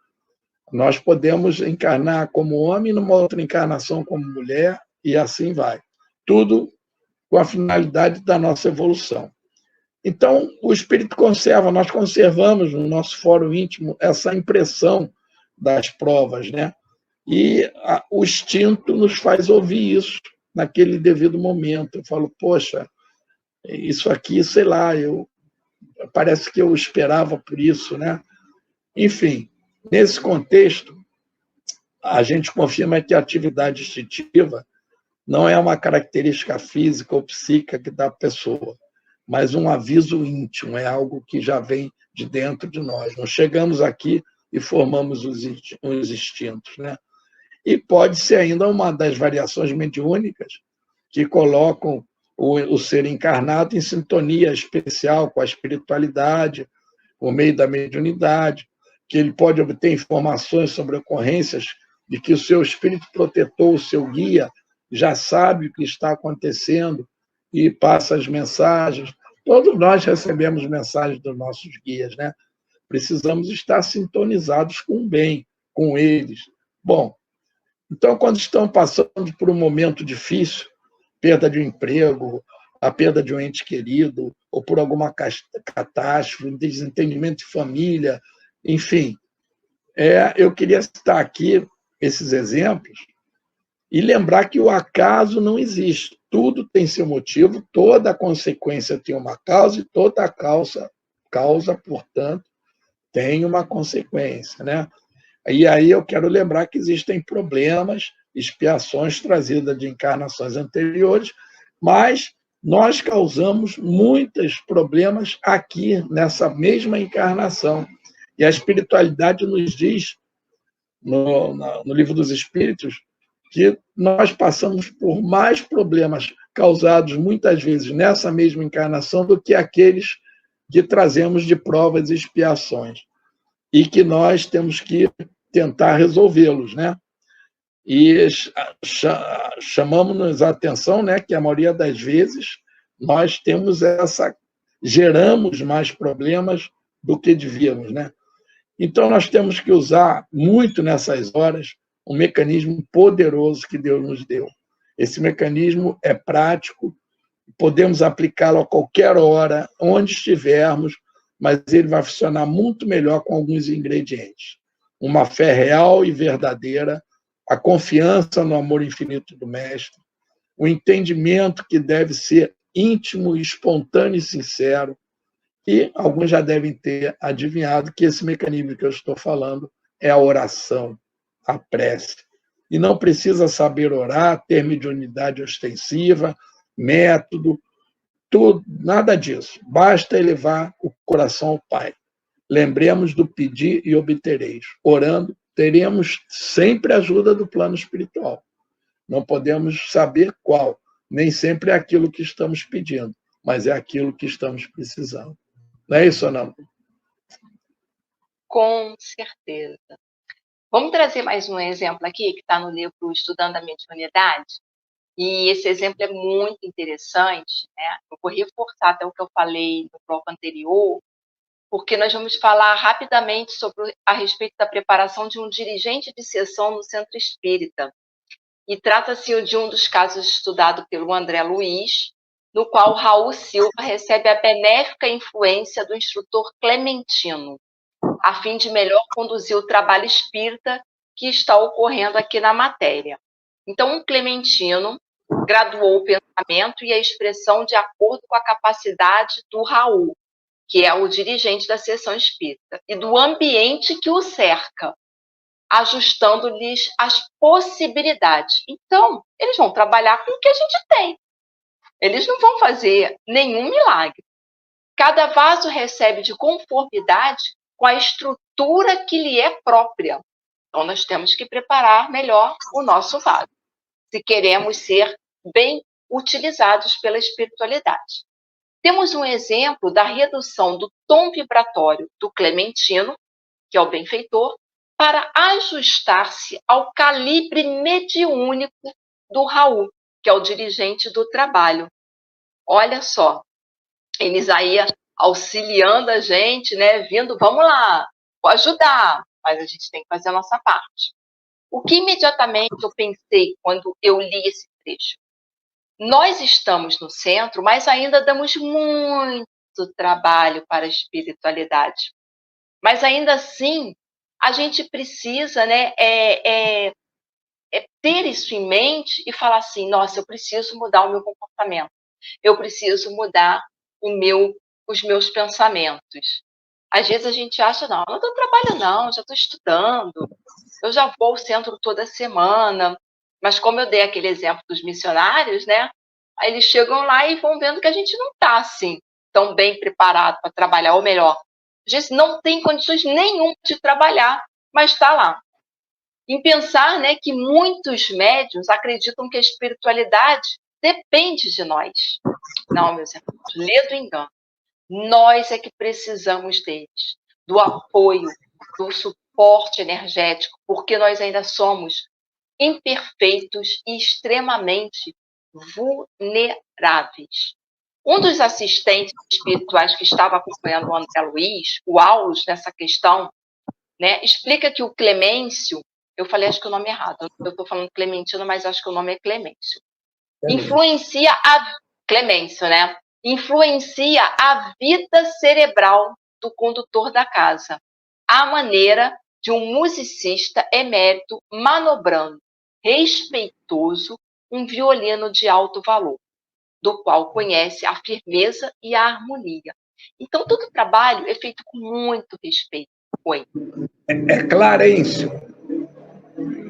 Nós podemos encarnar como homem, numa outra encarnação como mulher, e assim vai. Tudo com a finalidade da nossa evolução. Então, o espírito conserva, nós conservamos no nosso fórum íntimo essa impressão das provas, né? E o instinto nos faz ouvir isso naquele devido momento. Eu falo, poxa, isso aqui, sei lá, parece que eu esperava por isso, né? Enfim, nesse contexto, a gente confirma que a atividade instintiva não é uma característica física ou psíquica da pessoa, mas um aviso íntimo, é algo que já vem de dentro de nós. Nós chegamos aqui e formamos os instintos, né? E pode ser ainda uma das variações mediúnicas que colocam o ser encarnado em sintonia especial com a espiritualidade, por meio da mediunidade, que ele pode obter informações sobre ocorrências de que o seu espírito protetor, o seu guia, já sabe o que está acontecendo e passa as mensagens. Todos nós recebemos mensagens dos nossos guias, né? Precisamos estar sintonizados com o bem, com eles. Bom, então, quando estão passando por um momento difícil, perda de um emprego, a perda de um ente querido, ou por alguma catástrofe, um desentendimento de família, enfim, eu queria citar aqui esses exemplos e lembrar que o acaso não existe. Tudo tem seu motivo, toda consequência tem uma causa e toda causa, portanto, tem uma consequência, né? E aí eu quero lembrar que existem problemas, expiações trazidas de encarnações anteriores, mas nós causamos muitos problemas aqui, nessa mesma encarnação. E a espiritualidade nos diz, no Livro dos Espíritos, que nós passamos por mais problemas causados muitas vezes nessa mesma encarnação do que aqueles que trazemos de provas e expiações. E que nós temos que tentar resolvê-los, né? E chamamos-nos a atenção, né, que a maioria das vezes nós geramos mais problemas do que devíamos, né? Então nós temos que usar muito nessas horas um mecanismo poderoso que Deus nos deu. Esse mecanismo é prático, podemos aplicá-lo a qualquer hora, onde estivermos, mas ele vai funcionar muito melhor com alguns ingredientes. Uma fé real e verdadeira, a confiança no amor infinito do Mestre, o entendimento que deve ser íntimo, espontâneo e sincero, E alguns já devem ter adivinhado que esse mecanismo que eu estou falando é a oração, a prece. E não precisa saber orar, ter mediunidade ostensiva, método, tudo, nada disso. Basta elevar o coração ao Pai. Lembremos do pedir e obtereis. Orando, teremos sempre a ajuda do plano espiritual. Não podemos saber qual. Nem sempre é aquilo que estamos pedindo, mas é aquilo que estamos precisando. Não é isso, Ana? Com certeza. Vamos trazer mais um exemplo aqui, que está no livro Estudando a Mediunidade. E esse exemplo é muito interessante, né? Eu vou reforçar até o que eu falei no bloco anterior, porque nós vamos falar rapidamente a respeito da preparação de um dirigente de sessão no Centro Espírita. E trata-se de um dos casos estudado pelo André Luiz, no qual Raul Silva recebe a benéfica influência do instrutor Clementino, a fim de melhor conduzir o trabalho espírita que está ocorrendo aqui na matéria. Então, o Clementino graduou o pensamento e a expressão de acordo com a capacidade do Raul, que é o dirigente da sessão espírita, e do ambiente que o cerca, ajustando-lhes as possibilidades. Então, eles vão trabalhar com o que a gente tem. Eles não vão fazer nenhum milagre. Cada vaso recebe de conformidade com a estrutura que lhe é própria. Então, nós temos que preparar melhor o nosso vaso, se queremos ser bem utilizados pela espiritualidade. Temos um exemplo da redução do tom vibratório do Clementino, que é o benfeitor, para ajustar-se ao calibre mediúnico do Raul, que é o dirigente do trabalho. Olha só, eles aí auxiliando a gente, né? Vindo, vamos lá, vou ajudar, mas a gente tem que fazer a nossa parte. O que imediatamente eu pensei quando eu li esse trecho? Nós estamos no centro, mas ainda damos muito trabalho para a espiritualidade. Mas ainda assim, a gente precisa, né, ter isso em mente e falar assim, nossa, eu preciso mudar o meu comportamento. Eu preciso mudar os meus pensamentos. Às vezes a gente acha, não estou trabalhando não, já estou estudando, eu já vou ao centro toda semana. Mas como eu dei aquele exemplo dos missionários, né? Aí eles chegam lá e vão vendo que a gente não está assim tão bem preparado para trabalhar, ou melhor, a gente não tem condições nenhuma de trabalhar, mas está lá. Em pensar, né, que muitos médiuns acreditam que a espiritualidade depende de nós. Não, meus irmãos, lê do engano. Nós é que precisamos deles, do apoio, do suporte energético, porque nós ainda somos imperfeitos e extremamente vulneráveis. Um dos assistentes espirituais que estava acompanhando o André Luiz, o Aulus, nessa questão, né, explica que o Clemêncio, eu falei acho que o nome é errado, eu estou falando Clementino, mas acho que o nome é Clemêncio. Influencia a Clemêncio, né? Influencia a vida cerebral do condutor da casa, à maneira de um musicista emérito manobrando, respeitoso, um violino de alto valor, do qual conhece a firmeza e a harmonia. Então, todo trabalho é feito com muito respeito. Oi. É Clarencio.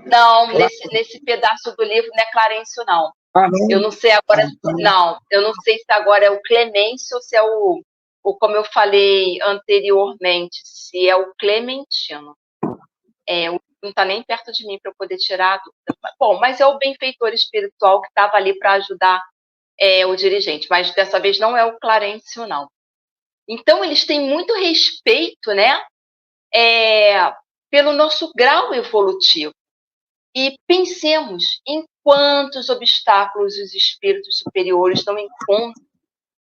Não, nesse pedaço do livro não é Clarencio, não. Ah, não? Eu não sei agora, não, eu não sei se agora é o Clemêncio ou se é o como eu falei anteriormente, se é o Clementino. Não está nem perto de mim para eu poder tirar a dúvida. Bom, mas é o benfeitor espiritual que estava ali para ajudar o dirigente, mas dessa vez não é o Clarencio, não. Então, eles têm muito respeito, né, pelo nosso grau evolutivo. E pensemos em quantos obstáculos os espíritos superiores não encontram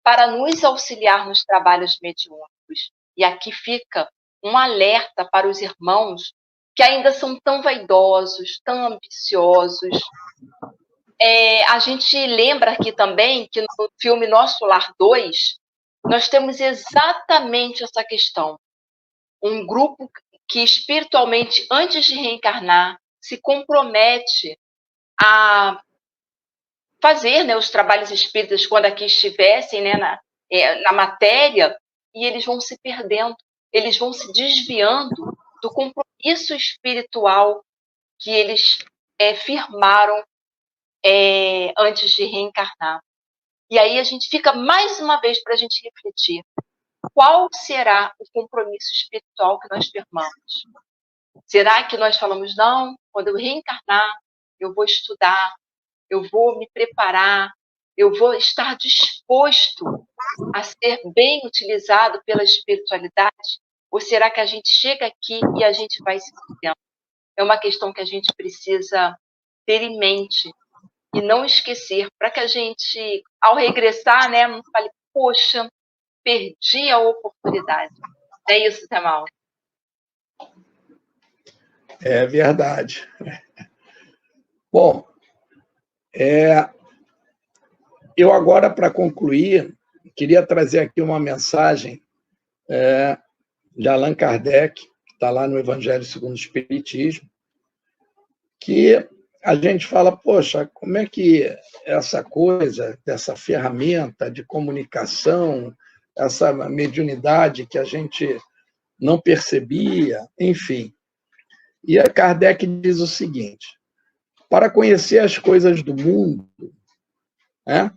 para nos auxiliar nos trabalhos mediúnicos. E aqui fica um alerta para os irmãos que ainda são tão vaidosos, tão ambiciosos. A gente lembra aqui também que no filme Nosso Lar 2, nós temos exatamente essa questão. Um grupo que espiritualmente, antes de reencarnar, se compromete a fazer, né, os trabalhos espíritas quando aqui estivessem, né, na matéria, e eles vão se perdendo, eles vão se desviando do compromisso espiritual que eles firmaram antes de reencarnar. E aí a gente fica mais uma vez para a gente refletir. Qual será o compromisso espiritual que nós firmamos? Será que nós falamos, não, quando eu reencarnar, eu vou estudar, eu vou me preparar, eu vou estar disposto a ser bem utilizado pela espiritualidade? Ou será que a gente chega aqui e a gente vai se perdendo? É uma questão que a gente precisa ter em mente e não esquecer, para que a gente, ao regressar, né, não fale, poxa, perdi a oportunidade. É isso, Temal. É verdade. Bom, eu agora, para concluir, queria trazer aqui uma mensagem de Allan Kardec, que está lá no Evangelho segundo o Espiritismo, que a gente fala, poxa, como é que essa coisa, dessa ferramenta de comunicação, essa mediunidade que a gente não percebia, enfim. E a Kardec diz o seguinte, para conhecer as coisas do mundo, né,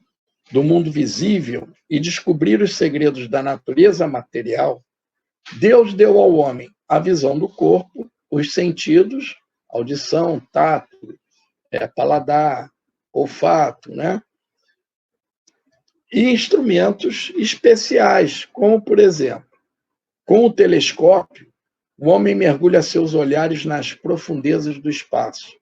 do mundo visível, e descobrir os segredos da natureza material, Deus deu ao homem a visão do corpo, os sentidos, audição, tato, paladar, olfato, né? E instrumentos especiais, como, por exemplo, com o telescópio, o homem mergulha seus olhares nas profundezas do espaço.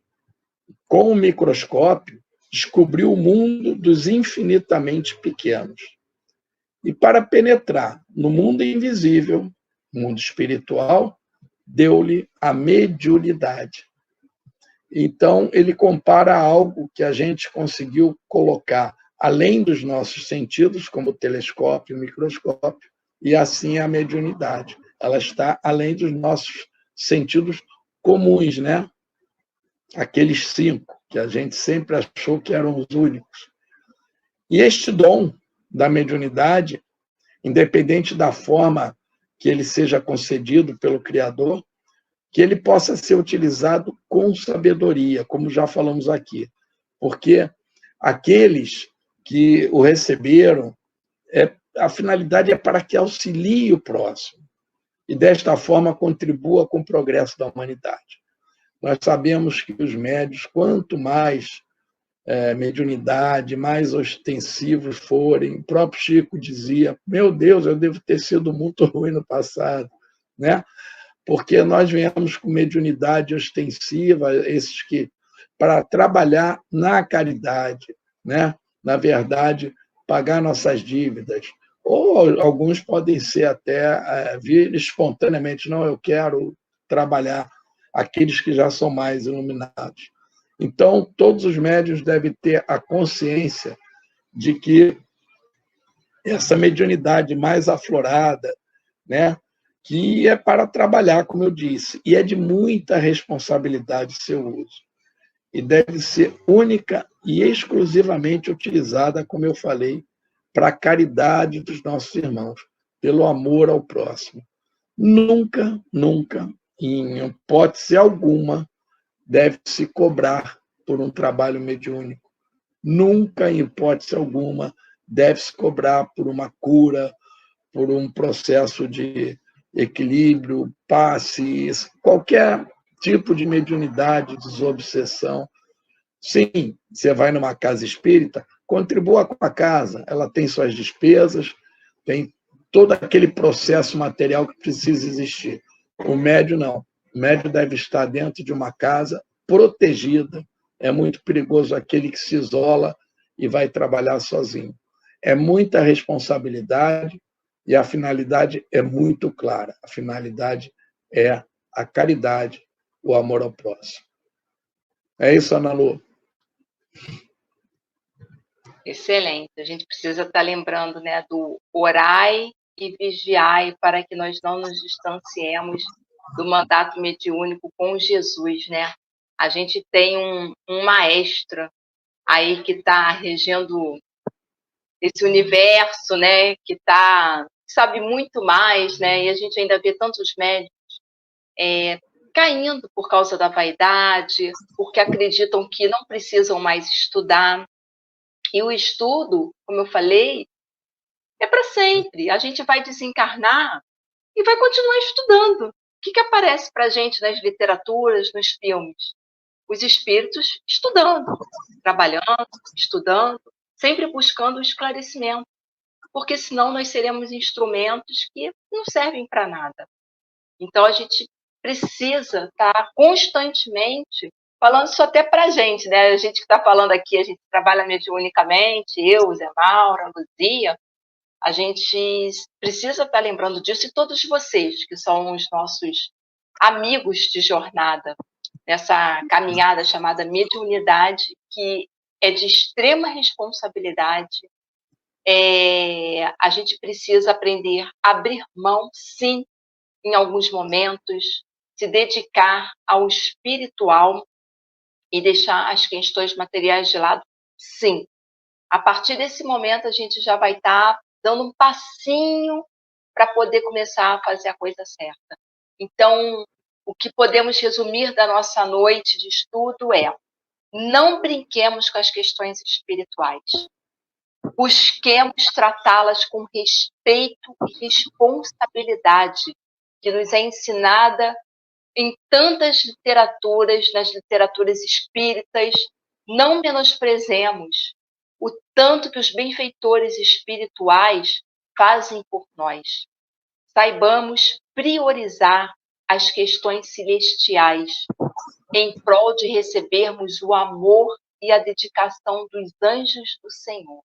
Com o microscópio, descobriu o mundo dos infinitamente pequenos. E para penetrar no mundo invisível, mundo espiritual, deu-lhe a mediunidade. Então, ele compara algo que a gente conseguiu colocar além dos nossos sentidos, como o telescópio, o microscópio, e assim a mediunidade. Ela está além dos nossos sentidos comuns, né? Aqueles 5, que a gente sempre achou que eram os únicos. E este dom da mediunidade, independente da forma que ele seja concedido pelo Criador, que ele possa ser utilizado com sabedoria, como já falamos aqui. Porque aqueles que o receberam, a finalidade é para que auxilie o próximo e, desta forma, contribua com o progresso da humanidade. Nós sabemos que os médios, quanto mais mediunidade, mais ostensivos forem, o próprio Chico dizia, meu Deus, eu devo ter sido muito ruim no passado, né? Porque nós viemos com mediunidade ostensiva, esses que, para trabalhar na caridade, né? Na verdade, pagar nossas dívidas. Ou alguns podem ser até vir espontaneamente, não, eu quero trabalhar, aqueles que já são mais iluminados. Então, todos os médiuns devem ter a consciência de que essa mediunidade mais aflorada, né? Que é para trabalhar, como eu disse, e é de muita responsabilidade seu uso. E deve ser única e exclusivamente utilizada, como eu falei, para a caridade dos nossos irmãos, pelo amor ao próximo. Nunca, nunca, em hipótese alguma, deve-se cobrar por um trabalho mediúnico. Nunca, em hipótese alguma, deve-se cobrar por uma cura, por um processo de equilíbrio, passe, qualquer tipo de mediunidade, desobsessão. Sim, você vai numa casa espírita, contribua com a casa, ela tem suas despesas, tem todo aquele processo material que precisa existir. O médium não. O médium deve estar dentro de uma casa protegida. É muito perigoso aquele que se isola e vai trabalhar sozinho. É muita responsabilidade, e a finalidade é muito clara. A finalidade é a caridade, o amor ao próximo. É isso, Ana Lu. Excelente. A gente precisa estar lembrando, né, do orai e vigiai para que nós não nos distanciemos do mandato mediúnico com Jesus, né? A gente tem um maestro aí que está regendo esse universo, né? Que está sabe muito mais, né? E a gente ainda vê tantos médicos caindo por causa da vaidade, porque acreditam que não precisam mais estudar. E o estudo, como eu falei, é para sempre. A gente vai desencarnar e vai continuar estudando. O que aparece para a gente nas literaturas, nos filmes? Os espíritos estudando, trabalhando, estudando, sempre buscando o esclarecimento, porque senão nós seremos instrumentos que não servem para nada. Então a gente precisa estar constantemente falando isso até para a gente, né? A gente que está falando aqui, a gente trabalha mediunicamente, eu, Zé Mauro, a Luzia, a gente precisa estar lembrando disso, e todos vocês que são os nossos amigos de jornada, nessa caminhada chamada mediunidade, que é de extrema responsabilidade. A gente precisa aprender a abrir mão, sim, em alguns momentos, se dedicar ao espiritual e deixar as questões materiais de lado, sim. A partir desse momento, a gente já vai estar dando um passinho para poder começar a fazer a coisa certa. Então, o que podemos resumir da nossa noite de estudo é: não brinquemos com as questões espirituais. Busquemos tratá-las com respeito e responsabilidade, que nos é ensinada em tantas literaturas, nas literaturas espíritas. Não menosprezemos o tanto que os benfeitores espirituais fazem por nós. Saibamos priorizar as questões celestiais em prol de recebermos o amor e a dedicação dos anjos do Senhor.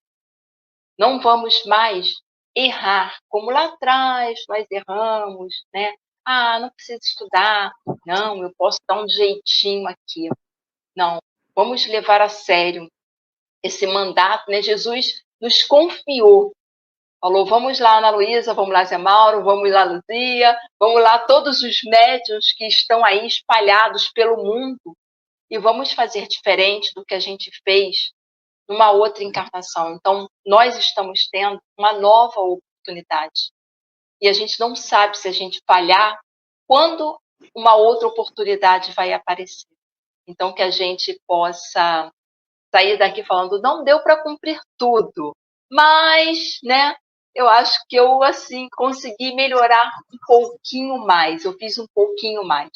Não vamos mais errar, como lá atrás nós erramos, né? Não preciso estudar. Não, eu posso dar um jeitinho aqui. Não, vamos levar a sério esse mandato, né? Jesus nos confiou. Falou, vamos lá, Ana Luísa, vamos lá, Zé Mauro, vamos lá, Luzia, vamos lá, todos os médiuns que estão aí espalhados pelo mundo, e vamos fazer diferente do que a gente fez numa outra encarnação. Então, nós estamos tendo uma nova oportunidade. E a gente não sabe, se a gente falhar, quando uma outra oportunidade vai aparecer. Então, que a gente possa sair daqui falando, não deu para cumprir tudo, mas, né, eu acho que eu, assim, consegui melhorar um pouquinho mais, eu fiz um pouquinho mais.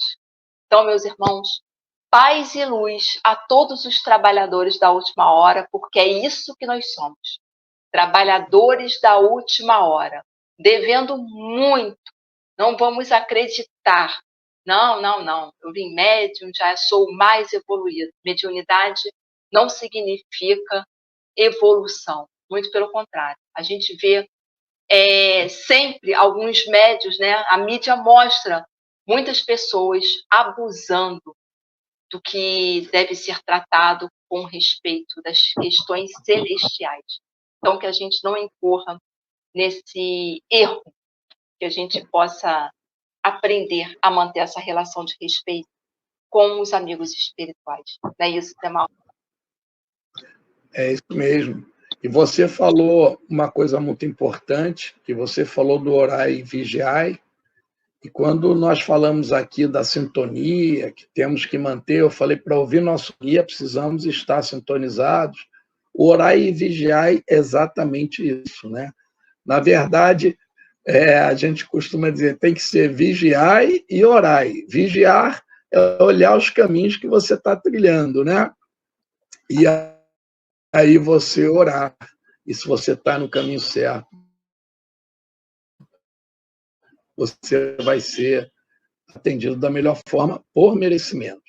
Então, meus irmãos, paz e luz a todos os trabalhadores da última hora, porque é isso que nós somos. Trabalhadores da última hora, devendo muito. Não vamos acreditar. Não. Eu vim médium, já sou mais evoluído. Mediunidade não significa evolução. Muito pelo contrário. A gente vê sempre alguns médios, né? A mídia mostra muitas pessoas abusando do que deve ser tratado com respeito das questões celestiais. Então, que a gente não incorra nesse erro, que a gente possa aprender a manter essa relação de respeito com os amigos espirituais. Não é isso, Zé Mauro? É isso mesmo. E você falou uma coisa muito importante, que você falou do orai e vigiai, e quando nós falamos aqui da sintonia, que temos que manter, eu falei, para ouvir nosso guia, precisamos estar sintonizados. O orai e vigiai é exatamente isso, né? Na verdade, a gente costuma dizer, tem que ser vigiai e orai. Vigiar é olhar os caminhos que você está trilhando, né? E aí você orar. E se você está no caminho certo, você vai ser atendido da melhor forma por merecimento.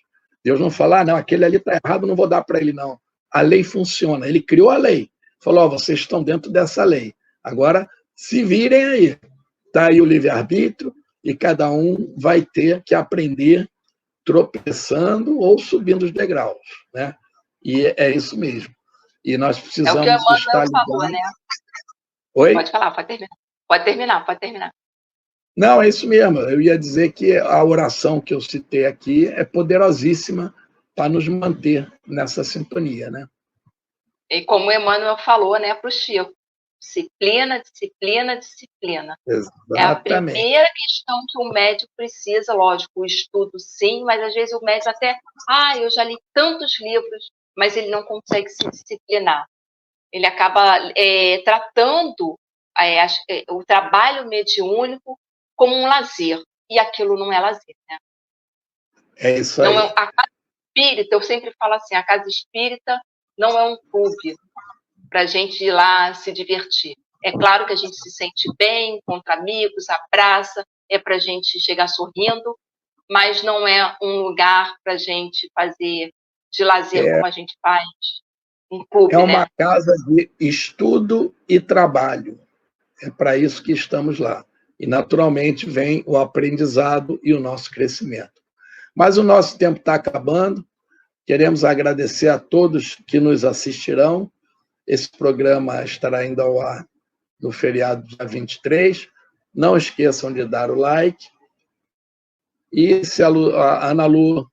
Deus não fala, não, aquele ali está errado, não vou dar para ele, não. A lei funciona. Ele criou a lei. Falou, vocês estão dentro dessa lei. Agora, se virem aí. Está aí o livre-arbítrio e cada um vai ter que aprender tropeçando ou subindo os degraus, né? E é isso mesmo. E nós precisamos estar ligados. É o que a falou, né? Oi? Pode falar, pode terminar. Não, é isso mesmo. Eu ia dizer que a oração que eu citei aqui é poderosíssima para nos manter nessa sintonia, né? E como o Emmanuel falou, né, para o Chico, Disciplina, disciplina, disciplina. É a Exatamente. primeira questão que o médico precisa, lógico, o estudo sim, mas às vezes o médico até, eu já li tantos livros, mas ele não consegue se disciplinar. Ele acaba tratando o trabalho mediúnico como um lazer, e aquilo não é lazer, né? É isso Não aí. a casa espírita, eu sempre falo assim, a casa espírita não é um clube para a gente ir lá se divertir. É claro que a gente se sente bem, encontra amigos, abraça, é para a gente chegar sorrindo, mas não é um lugar para a gente fazer de lazer É, como a gente faz, um é clube, uma né? casa de estudo e trabalho. É para isso que estamos lá. E, naturalmente, vem o aprendizado e o nosso crescimento. Mas o nosso tempo está acabando. Queremos agradecer a todos que nos assistirão. Esse programa estará indo ao ar no feriado dia 23. Não esqueçam de dar o like. E se a Ana Lu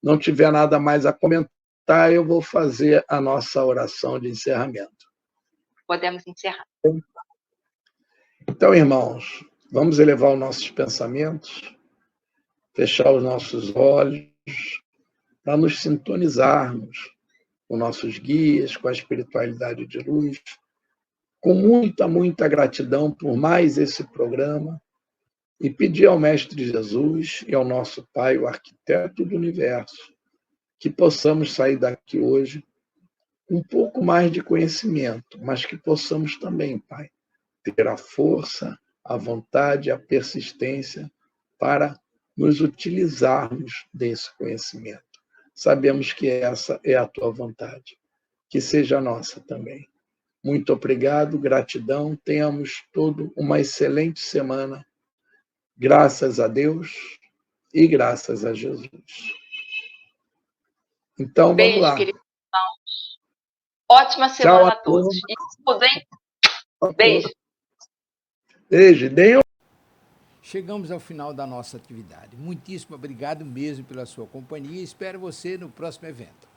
não tiver nada mais a comentar, eu vou fazer a nossa oração de encerramento. Podemos encerrar. Então, irmãos, vamos elevar os nossos pensamentos, fechar os nossos olhos, para nos sintonizarmos com nossos guias, com a espiritualidade de luz, com muita, muita gratidão por mais esse programa e pedir ao Mestre Jesus e ao nosso Pai, o arquiteto do universo, que possamos sair daqui hoje com um pouco mais de conhecimento, mas que possamos também, Pai, ter a força, a vontade, a persistência para nos utilizarmos desse conhecimento. Sabemos que essa é a tua vontade, que seja a nossa também. Muito obrigado, gratidão, tenhamos toda uma excelente semana, graças a Deus e graças a Jesus. Então, vamos Beijo, lá. queridos irmãos. Ótima Tchau semana a a todos. todos. E tudo, hein? Beijo. Beijo, deem Chegamos ao final da nossa atividade. Muitíssimo obrigado mesmo pela sua companhia e espero você no próximo evento.